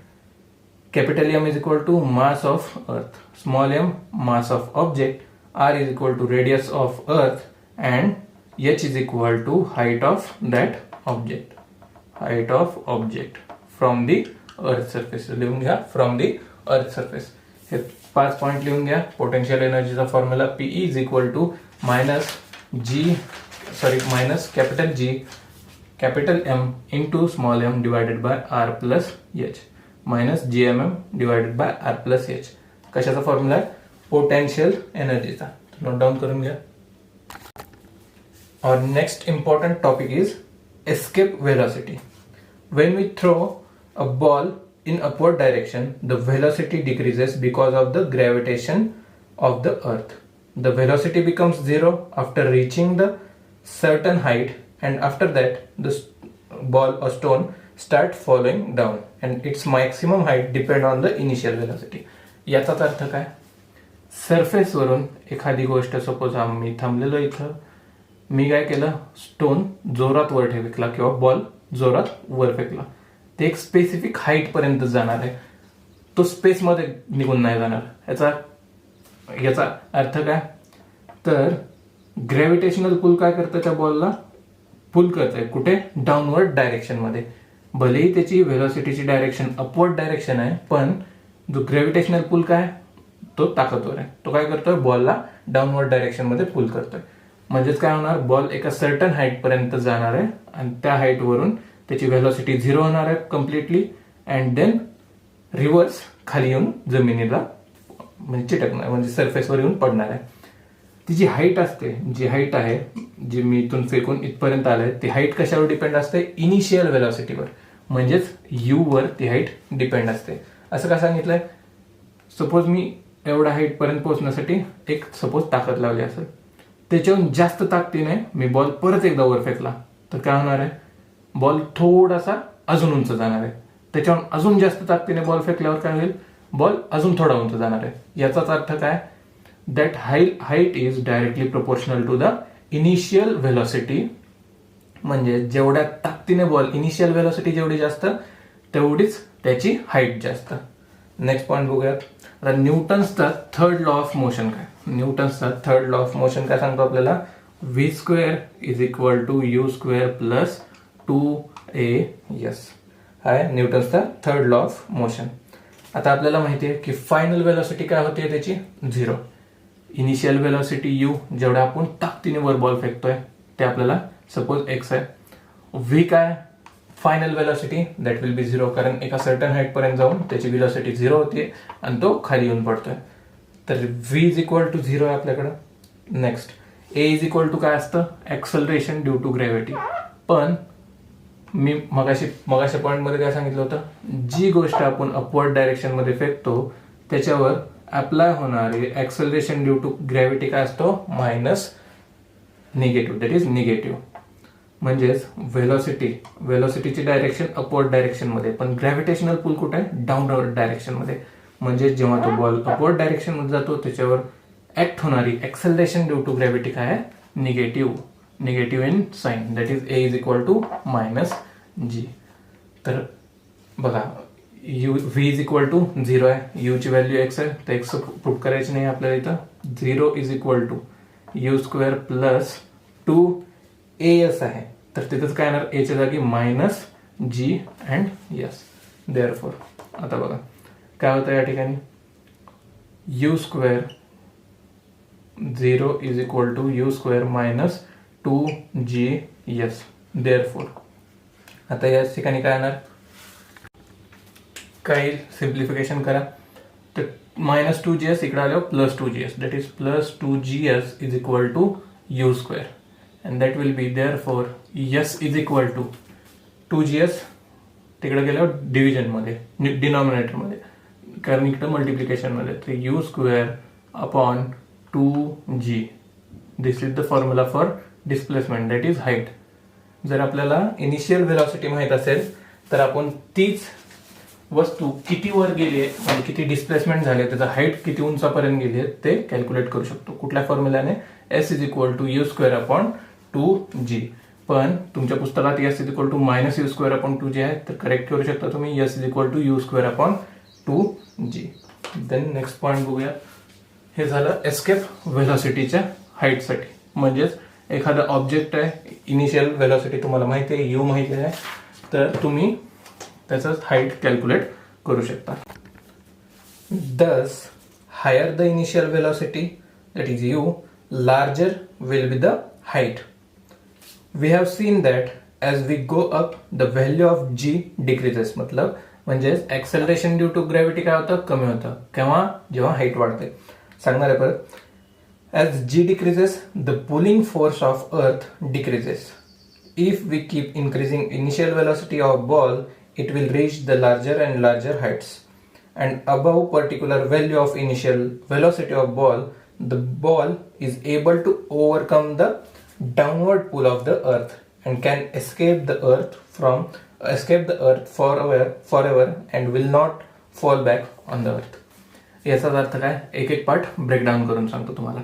Capital M is equal to mass of earth, small m mass of object, R is equal to radius of earth, and H is equal to height of that object from the earth surface. लिहून घ्या from the earth surface. हे 5 point लिहून घ्या. Potential एनर्जीचा formula P is equal to minus capital M into small m divided by R plus H. Minus GMM divided by R plus H. कशाचा formula आहे, potential एनर्जीचा. Note down करून घ्या. और next important topic is escape velocity. When we throw a ball in upward direction the velocity decreases because of the gravitation of the earth. The velocity becomes 0 after reaching the certain height and after that the ball और stone start falling down and its maximum height depend on the initial velocity. याचाच अर्थ काय, surface वरून एखादी गोष्ट, suppose आम्ही थांबलेलो इथं, मी काय केलं, स्टोन जोरात वर फेकला किंवा बॉल जोरात वर फेकला, ते एक स्पेसिफिक हाईट पर्यंत जाणार आहे, तो स्पेस मध्ये निघून नाही जाणार. याचा अर्थ काय, तर ग्रॅव्हिटेशनल पुल काय करतं, त्या बॉलला पुल करतंय कुठे, डाऊनवर्ड डायरेक्शन मध्ये. भलेही त्याची व्हेलॉसिटीची डायरेक्शन अपवर्ड डायरेक्शन आहे, पण जो ग्रॅव्हिटेशनल पुल काय, तो ताकदवर आहे, तो काय करतोय, बॉलला डाऊनवर्ड डायरेक्शन मध्ये पुल करतोय. म्हणजेच काय होणार, बॉल एका सर्टन हाईट पर्यंत जाणार आहे आणि त्या हाईट वरून त्याची व्हेलॉसिटी 0 होणार आहे कम्प्लिटली, अँड देन रिव्हर्स खाली येऊन जमिनीला म्हणजे चिटकणार, म्हणजे सरफेसवर येऊन पडणार आहे. ती जी हाईट असते, जी हाईट आहे, जी मी इथून फेकून इथपर्यंत आलंय, ती हाईट कशावर डिपेंड असते, इनिशियल व्हेलॉसिटीवर, म्हणजेच यू वर ती हाईट डिपेंड असते. असं का सांगितलंय, सपोज मी एवढा हाईट पर्यंत पोहोचण्यासाठी एक सपोज ताकद लावली असेल, त्याच्याहून जास्त ताकदीने मी बॉल परत एकदा वर फेकला तर काय होणार आहे, बॉल थोडासा अजून उंच जाणार आहे. त्याच्याहून अजून जास्त ताकदीने बॉल फेकल्यावर काय होईल, बॉल अजून थोडा उंच जाणार आहे. याचाच अर्थ काय, that height is directly proportional to the initial velocity. म्हणजे जेवढ्या ताकदीने बॉल, इनिशियल व्हेलॉसिटी जेवढी जास्त तेवढीच त्याची हाईट जास्त. नेक्स्ट पॉईंट बघूयात. आता न्यूटन्सचा थर्ड लॉ ऑफ मोशन काय, न्यूटन्सचा थर्ड लॉ ऑफ मोशन काय सांगतो आपल्याला, v square is equal to u square plus 2as. हा आहे न्यूटन्सचा थर्ड लॉ ऑफ मोशन. आता आपल्याला माहिती आहे की फायनल व्हेलॉसिटी काय होते त्याची 0. इनिशियल व्हेलॉसिटी यू, जेवढा आपण ताकदीने वर बॉल फेकतोय ते आपल्याला सपोज x आहे. व्ही काय, final velocity that will be 0, कारण एका सर्टन हाईट पर्यंत जाऊन त्याची व्हेलॉसिटी 0 होती आणि तो खाली येऊन पडतोय. तर v इज इक्वल टू 0 आहे आपल्याकडं. Next a is equal to काय असतं, ऍक्सलरेशन ड्यू टू ग्रॅव्हिटी. पण मी मगाशी पॉईंट मध्ये काय सांगितलं होतं, जी गोष्ट आपण अपवर्ड डायरेक्शन मध्ये फेकतो त्याच्यावर अप्लाय होणारे ऍक्सलरेशन ड्यू टू ग्रॅव्हिटी काय असतो, minus negative, that is negative. म्हणजेच व्हेलॉसिटीची डायरेक्शन अपवर्ड डायरेक्शन मध्ये, पण ग्रॅव्हिटेशनल पुल कुठे आहे, डाऊनवर्ड डायरेक्शन मध्ये. म्हणजे जेव्हा तो बॉल अपवर्ड डायरेक्शन मध्ये जातो त्याच्यावर ऍक्ट होणारी ऍक्सलरेशन ड्यू टू ग्रॅव्हिटी काय आहे, negative in sign, that is a is equal to minus g. तर बघा v इज इक्वल टू 0 आहे, u ची व्हॅल्यू x आहे, तर x पुट करायची नाही आपल्याला इथं. 0 is equal to u square plus 2as आहे, तर तिथंच काय येणार, a च्या जागी मायनस g अँड s. देअरफॉर आता बघा काय होतं या ठिकाणी, u square 0 is equal to u square minus 2gs. Therefore आता या ठिकाणी काय येणार, काही सिम्प्लिफिकेशन करा तर मायनस 2gs इकडे आल्यावर plus 2gs, that is plus 2gs is equal to u square, and that will be therefore s is equal to 2gs तिकडे गेल्यावर डिव्हिजन मध्ये, डिनॉमिनेटर मध्ये, कारण इकडे मल्टिप्लिकेशन मध्ये, तर you square upon 2g. This is the formula for displacement, that is height. जर आपल्याला इनिशियल व्हेलॉसिटी माहित असेल तर आपण तीच वस्तू किती वर गेली आहे, म्हणजे किती डिस्प्लेसमेंट झाले, त्याचा हाईट किती उंचापर्यंत गेली आहे ते कॅल्क्युलेट करू शकतो. कुठल्या फॉर्म्युल्याने, s is equal to u square upon 2g. पण तुमच्या पुस्तकात s is equal to minus u square upon 2g आहे, तर करेक्ट करू शकता तुम्ही s is equal to u square upon 2g. Then next point बघूया. हे झालं एस्केप व्हेलॉसिटीच्या हाईटसाठी. म्हणजेच एखादा ऑब्जेक्ट आहे, इनिशियल व्हेलॉसिटी तुम्हाला माहिती आहे, यू माहिती आहे, तर तुम्ही त्याचं हाईट कॅल्क्युलेट करू शकता. Thus higher the initial velocity that is u, larger will be the height. We have seen that as we go up the value of g decreases. मतलब म्हणजेच ऍक्सलरेशन ड्यू टू ग्रॅव्हिटी काय होतं, कमी होतं. केव्हा, जेव्हा हाईट वाढते. सांगणार आहे परत. As g decreases, the pulling force of Earth decreases. If we keep increasing initial velocity of ball, it will reach the larger and larger heights. And above particular value of initial velocity of ball, the ball is able to overcome the downward pull of the Earth and can escape the Earth forever and will not fall back on the Earth. याचाच अर्थ काय, एक एक part breakdown करून सांगतो तुम्हाला.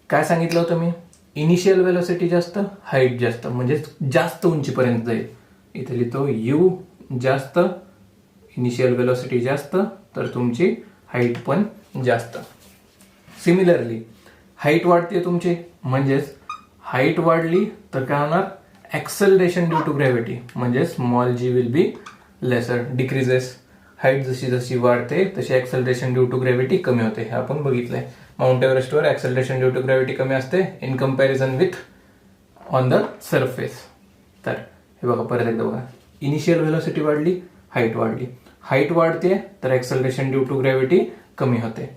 काय सांगितलं होतं मी, इनिशियल व्हेलॉसिटी जास्त, हाईट जास्त, म्हणजे जास्त उंचीपर्यंत जाईल. इथे लिहितो यू जास्त, इनिशियल व्हेलॉसिटी जास्त, तर तुमची हाईट पण जास्त. सिमिलरली हाईट वाढते तुमची, म्हणजेच हाईट वाढली तर काय होणार, ऍक्सलरेशन ड्यू टू ग्रॅव्हिटी, म्हणजे small g will be lesser, decreases. Height जशी जशी वाढते तशी ऍक्सलरेशन ड्यू टू ग्रॅव्हिटी कमी होते. हे आपण बघितलंय. माउंट एव्हरेस्टवर ऍक्सलरेशन ड्यू टू ग्रॅव्हिटी कमी असते in comparison with on the surface. तर हे बघा परत एकदा बघा, इनिशियल व्हेलॉसिटी वाढली, हाईट वाढली, हाईट वाढते तर ऍक्सलरेशन ड्यू टू ग्रॅव्हिटी कमी होते.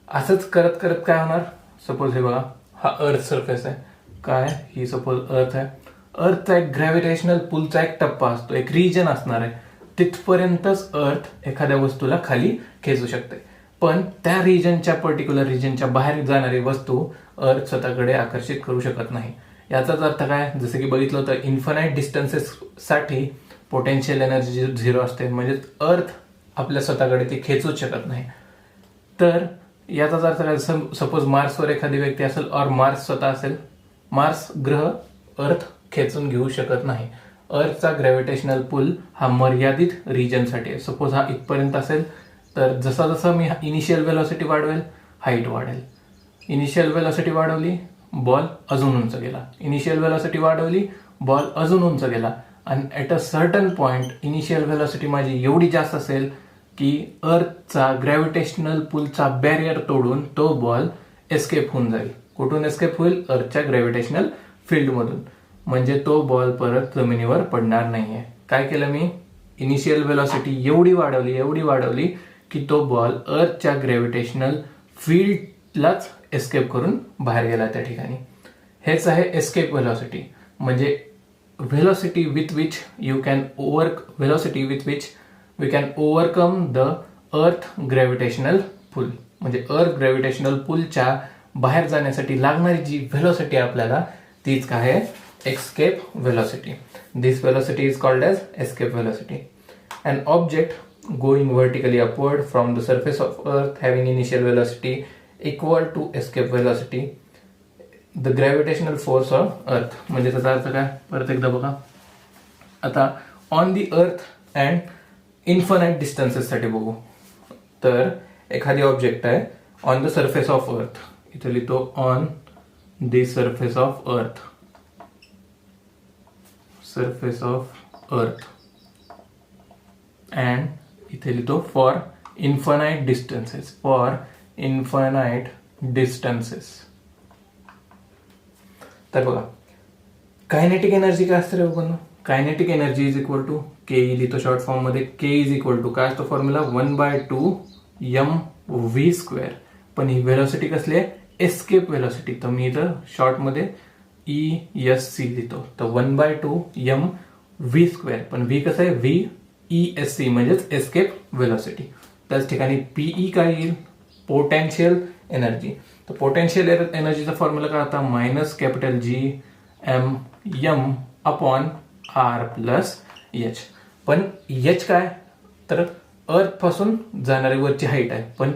असंच करत करत काय होणार, सपोज हे बघा, हा अर्थ सरफेस आहे, काय, ही सपोज अर्थ आहे. अर्थचा एक ग्रॅव्हिटेशनल पुलचा एक टप्पा असतो, एक रिजन असणार आहे, तिथपर्यंतच अर्थ एखाद्या वस्तूला खाली खेचू शकते. पण त्या रिजनच्या पर्टिक्युलर रिजनच्या बाहेर जाणारी वस्तू अर्थ स्वतःकडे आकर्षित करू शकत नाही. याचाच अर्थ काय, जसं की बघितलं होतं इन्फानाइट डिस्टन्सेस साठी पोटेन्शियल एनर्जी 0 असते, म्हणजे अर्थ आपल्या स्वतःकडे ती खेचूच शकत नाही. तर याचाच अर्थ काय, सपोज मार्सवर एखादी व्यक्ती असेल और मार्स स्वतः असेल, मार्स ग्रह अर्थ खेचून घेऊ शकत नाही. अर्थचा ग्रॅव्हिटेशनल पुल हा मर्यादित रिजनसाठी आहे. सपोज हा इथपर्यंत असेल, तर जसा जसा मी इनिशियल वेलॉसिटी वाढवेल हाईट वाढेल. इनिशियल वेलॉसिटी वाढवली बॉल अजून उंच गेला, इनिशियल वेलॉसिटी वाढवली बॉल अजून उंच गेला, आणि at a certain point initial velocity माझी एवढी जास्त असेल की अर्थचा ग्रॅव्हिटेशनल पुलचा बॅरियर तोडून तो बॉल एस्केप होऊन जाईल. कुठून एस्केप होईल, अर्थच्या ग्रॅव्हिटेशनल फील्डमधून. म्हणजे तो बॉल परत जमिनीवर पडणार नाहीये. काय केलं मी, इनिशियल वेलॉसिटी एवढी वाढवली की तो बॉल अर्थच्या ग्रॅव्हिटेशनल फील्डलाच एस्केप करून बाहेर गेला त्या ठिकाणी. हेच आहे एस्केप वेलॉसिटी, म्हणजे velocity with which we can overcome the earth gravitational pull. म्हणजे अर्थ ग्रॅव्हिटेशनल पुलच्या बाहेर जाण्यासाठी लागणारी जी व्हेलॉसिटी आपल्याला तीच काय आहे, escape velocity. This velocity is called as escape velocity. An object going vertically upward from the surface of earth having initial velocity equal to escape velocity, the gravitational force of अर्थ. म्हणजे त्याचा अर्थ काय, परत एकदा बघा. आता ऑन दी अर्थ अँड इन्फानाइट डिस्टन्सेस साठी बघू. तर एखादी ऑब्जेक्ट आहे on the surface of earth, इथे लिहितो on the surface of earth, surface of earth, and इथे लिहितो for infinite distances, for infinite distances. तर बघा कायनेटिक एनर्जी काय असतं रे बघा, kinetic energy is equal to K, लिहितो शॉर्ट फॉर्म मध्ये, के इज इक्वल टू काय असतो फॉर्म्युला, 1/2 mv². पण ही व्हेलॉसिटी कसली आहे, एस्केप व्हेलॉसिटी. तर मी इथं शॉर्ट मध्ये ESC लिहितो. तर 1/2 mv², पण v कसं आहे, VESC म्हणजेच एस्केप व्हेलॉसिटी. त्याच ठिकाणी PE काय येईल, पोटेन्शियल एनर्जी. तर पोटेन्शियल एनर्जीचा फॉर्म्युला काय होता, -G m m/r+h. पण h काय, तर अर्थ पासून जाणारी वरची हाईट आहे, पण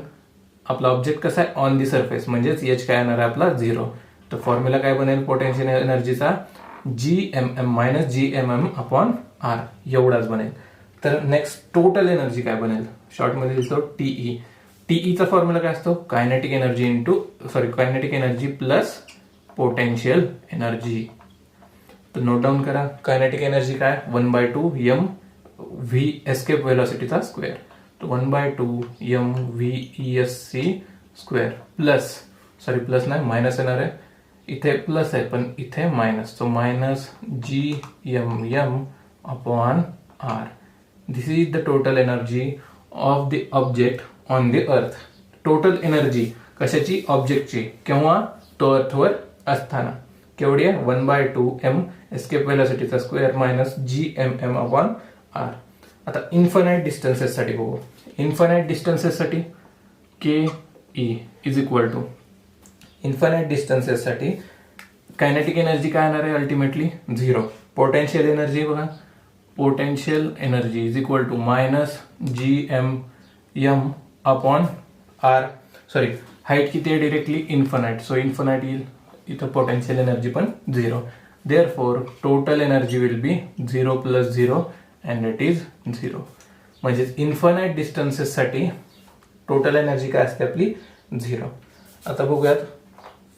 आपला ऑब्जेक्ट कसा आहे, ऑन दी सरफेस, म्हणजेच h काय येणार आहे आपला 0. तर फॉर्म्युला काय बनेल पोटेन्शियल एनर्जीचा, Gmm-Gmm/r एवढाच बनेल. तर नेक्स्ट टोटल एनर्जी काय बनेल, शॉर्ट मध्ये दिसतो TE. टीईचा फॉर्म्युला काय असतो, kinetic energy plus potential energy. तर नोट डाऊन करा, कायनेटिक एनर्जी काय, 1/2 mv एस्केप व्हेलॉसिटीचा स्क्वेअर. तर 1/2 mv/ESC² प्लस नाही मायनस येणार आहे, इथे प्लस आहे पण इथे minus, so -Gmm/r. This is the total energy of the object on the अर्थ. टोटल एनर्जी कशाची, ऑब्जेक्टची, केव्हा, तो अर्थवर असताना. केवढी आहे, 1/2 m एस्केप व्हेलॉसिटीचा स्क्वेअर -Gmm/r. आता इन्फानाइट डिस्टन्सेस साठी बघू. इन्फानाइट डिस्टन्सेस साठी K is equal to, infinite distances साठी कायनेटिक एनर्जी काय येणार आहे अल्टिमेटली 0. पोटेन्शियल एनर्जी बघा, potential energy is equal to -Gmm/r. Sorry, height किती आहे डिरेक्टली इन्फानाइट, सो इन्फानाइट येईल, इथं पोटेन्शियल एनर्जी पण 0. Therefore total energy will be 0 + 0 and it is 0. म्हणजे इन्फानाइट डिस्टन्सेस साठी टोटल एनर्जी काय असते आपली 0. आता बघूयात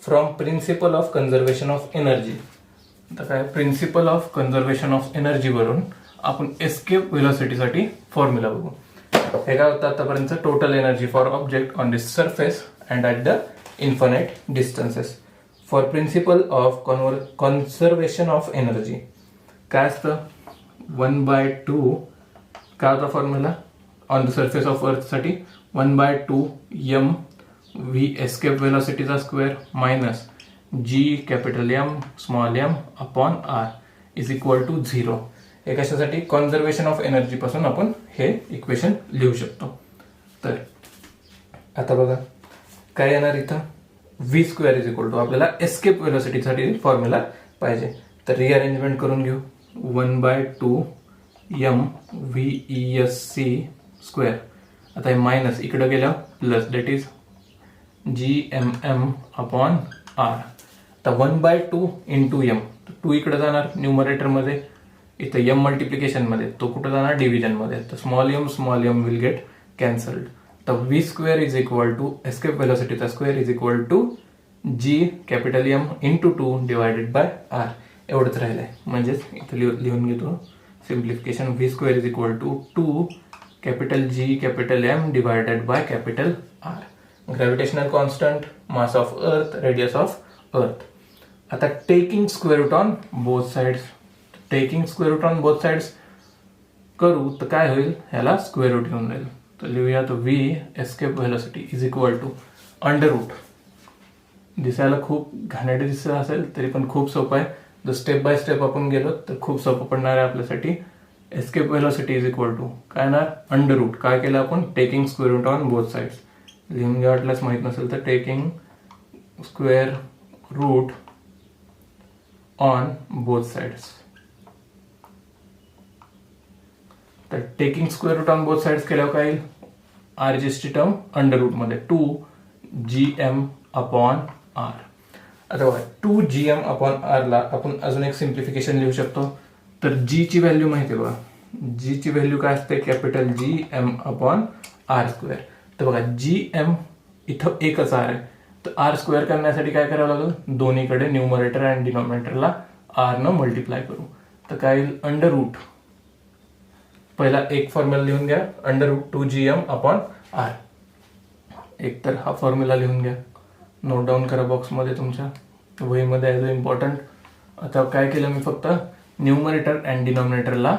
from principle of conservation of energy. आता काय, principle of conservation of energy वरून आपण एस्केप व्हेलॉसिटीसाठी फॉर्म्युला बघू. हे काय होतं आतापर्यंत, total energy for object on this surface and at the infinite distances. For principle of conservation of energy काय असतं, 1/2 काय होता formula on the surface of Earth साठी, 1/2 mv एस्केप व्हेलॉसिटीचा square -Gm/r is equal to 0. हे कशासाठी, conservation of energy पासून आपण हे इक्वेशन लिहू शकतो. तर आता बघा काय येणार इथं, v square is equal to आपल्याला एस्केप व्हेलॉसिटीसाठी फॉर्म्युला पाहिजे, तर रिअरेंजमेंट करून घेऊ. 1/2 mvesc स्क्वेअर. आता हे मायनस इकडे गेलं plus, that is gmm upon R. आता 1/2 इंटू एम, 2 इकडे जाणार न्यूमरेटर मध्ये, इथं एम मल्टिप्लिकेशन मध्ये, तो कुठं जाणार डिव्हिजन मध्ये, तर small m will get cancelled. तर V square is equal to escape व्हेलॉसिटीचा square is equal to G capital M into 2 divided by R. एवढंच राहिलंय, म्हणजेच इथं लिहून घेतो simplification. V square is equal to 2 capital G capital M divided by capital R. Gravitational constant, mass of Earth, radius of Earth. आता taking square root on both sides, taking square root on both sides करू तर काय होईल, ह्याला square route घेऊन जाईल. तर लिहूया तो v escape velocity is equal to under root. दिसायला खूप घाणेरडे दिसत असेल तरी पण खूप सोपं आहे, जर स्टेप बाय स्टेप आपण गेलो तर खूप सोपं पडणार आहे आपल्यासाठी. Escape velocity is equal to काय येणार, अंडर रूट. काय केलं आपण, taking square root on both sides. लिहून घ्या वाटल्यास माहित नसेल तर, taking square root on both sides. तर taking square root on both sides केल्यावर काय येईल, आरजीएसची टर्म अंडर रूट मध्ये 2gm अपॉन आर. आता बघा 2gm अपॉन आर ला आपण अजून एक सिम्प्लिफिकेशन लिहू शकतो. तर जी ची व्हॅल्यू माहिती आहे बघा, जी ची व्हॅल्यू काय असते, capital G M upon R square. तर बघा जी एम इथं एकच आर आहे, तर आर स्क्वेअर करण्यासाठी काय करावं लागेल, दोन्हीकडे न्यूमरेटर आणि डिनॉमिनेटरला आर न मल्टिप्लाय करू. तर काय येईल, अंडर रूट, पहिला एक फॉर्म्युला लिहून घ्या, under route 2gm upon R. एक तर हा फॉर्म्युला लिहून घ्या, नोट डाऊन करा बॉक्समध्ये तुमच्या वहीमध्ये ॲज अ इम्पॉर्टंट. आता काय केलं मी, फक्त न्यूमरेटर अँड डिनॉमिनेटरला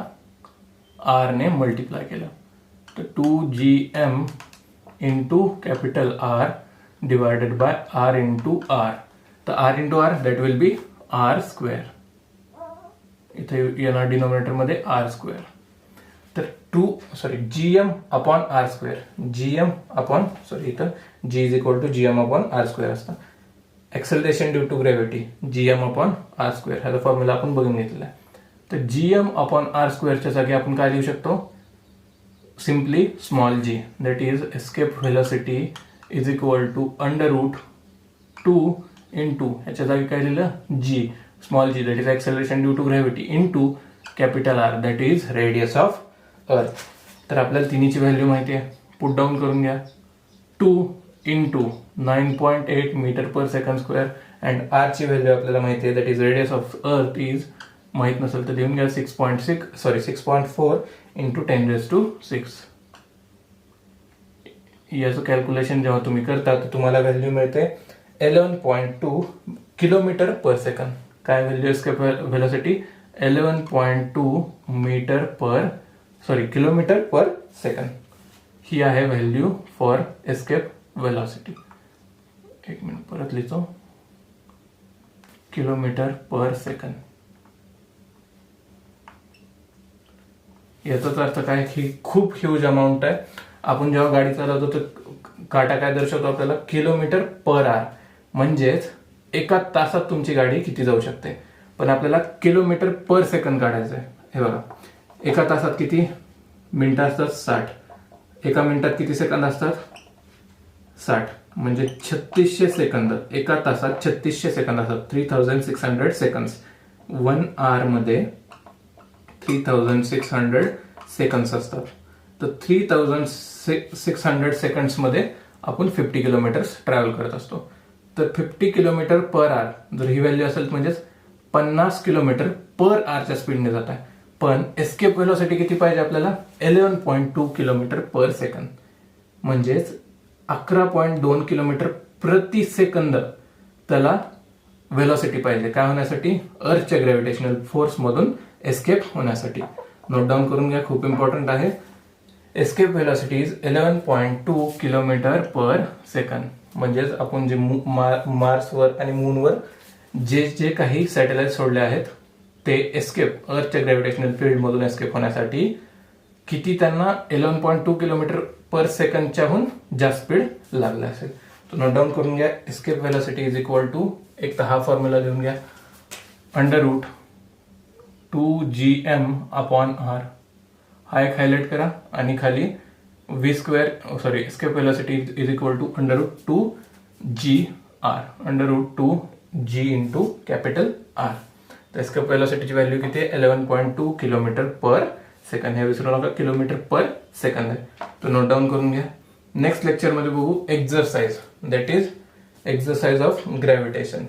आर ने मल्टिप्लाय केलं. तर 2gm into capital R divided by R into R. तर R into R that will be R square. इथे येणार डिनॉमिनेटर मध्ये आर स्क्वेअर. तर gm upon R square, gm upon इथं g is equal to gm upon R square असतं. Acceleration due to gravity gm upon R square, ह्याचा formula आपण बघून घेतलेला आहे. तर gm अपॉन आर स्क्वेअरच्या जागी आपण काय लिहू शकतो, simply small g, that is escape velocity is equal to under root 2 into ह्याच्या जागी काय लिहिलं, g small g that is acceleration due to gravity into capital R that is radius of earth. तर आपल्याला तिन्हीची व्हॅल्यू माहिती आहे, put down करून घ्या. 2 into 9.8 metre per second square and R ची व्हॅल्यू आपल्याला माहिती आहे, that is radius of earth is, माहित नसेल तर लिहून घ्या 6.4 इंटू 10⁶. याचं कॅल्क्युलेशन जेव्हा तुम्ही करता तर तुम्हाला व्हॅल्यू मिळते 11.2 किलोमीटर पर सेकंड. काय व्हॅल्यू एस्केप व्हेलॉसिटी, 11.2 किलोमीटर पर सेकंड. ही आहे व्हॅल्यू फॉर एस्केप व्हेलॉसिटी. एक मिनिट परत लिहितो, किलोमीटर पर सेकंड. याचाच अर्थ काय की खूप ह्यूज अमाऊंट आहे. आपण जेव्हा गाडी चालवतो तर काटा काय दर्शवतो आपल्याला, किलोमीटर पर आवर, म्हणजेच एका तासात तुमची गाडी किती जाऊ शकते. पण आपल्याला किलोमीटर पर सेकंड काढायचं आहे. हे बघा, एका तासात किती मिनिटं असतात, 60. एका मिनिटात किती सेकंद असतात, 60. म्हणजे 3600 सेकंद. एका तासात 3600 सेकंद असतात, 3600 सेकंड्स. 1 आवर मध्ये 3600 सेकंड्स असतात. तर 3600 सेकंड्स मध्ये आपण 50 किलोमीटर्स ट्रॅव्हल करत असतो. तर 50 किलोमीटर पर आवर जर ही व्हॅल्यू असेल म्हणजेच 50 किलोमीटर पर आवरच्या स्पीडने जात आहे. पण एस्केप व्हेलॉसिटी किती पाहिजे आपल्याला, 11.2 किलोमीटर पर सेकंद, म्हणजेच 11.2 किलोमीटर प्रति सेकंद त्याला व्हेलॉसिटी पाहिजे. काय होण्यासाठी, अर्थच्या ग्रॅव्हिटेशनल फोर्स मधून एस्केप होण्यासाठी. नोट डाऊन करून घ्या, खूप इम्पॉर्टंट आहे. Escape velocity is 11.2 kilometre per second. म्हणजेच आपण जे मार्सवर आणि मूनवर जे काही सॅटेलाइट सोडले आहेत ते एस्केप, अर्थच्या ग्रॅव्हिटेशनल फील्ड मधून एस्केप होण्यासाठी किती त्यांना 11.2 किलोमीटर पर सेकंडच्याहून जास्त स्पीड लागला असेल. तो नोट डाऊन करून घ्या. Escape velocity is equal to, एक तर हा फॉर्म्युला लिहून घ्या, √2gm अपॉन r. हा एक हायलाइट करा आणि खाली escape velocity is equal to √2gr, √2g into capital R. तर एस्केप व्हेलॉसिटीची व्हॅल्यू किती आहे? 11.2 किलोमीटर पर सेकंड. हे विसरू नका, किलोमीटर पर सेकंड आहे. तो नोट डाऊन करून घ्या. नेक्स्ट लेक्चर मध्ये बघू exercise, that is exercise of gravitation.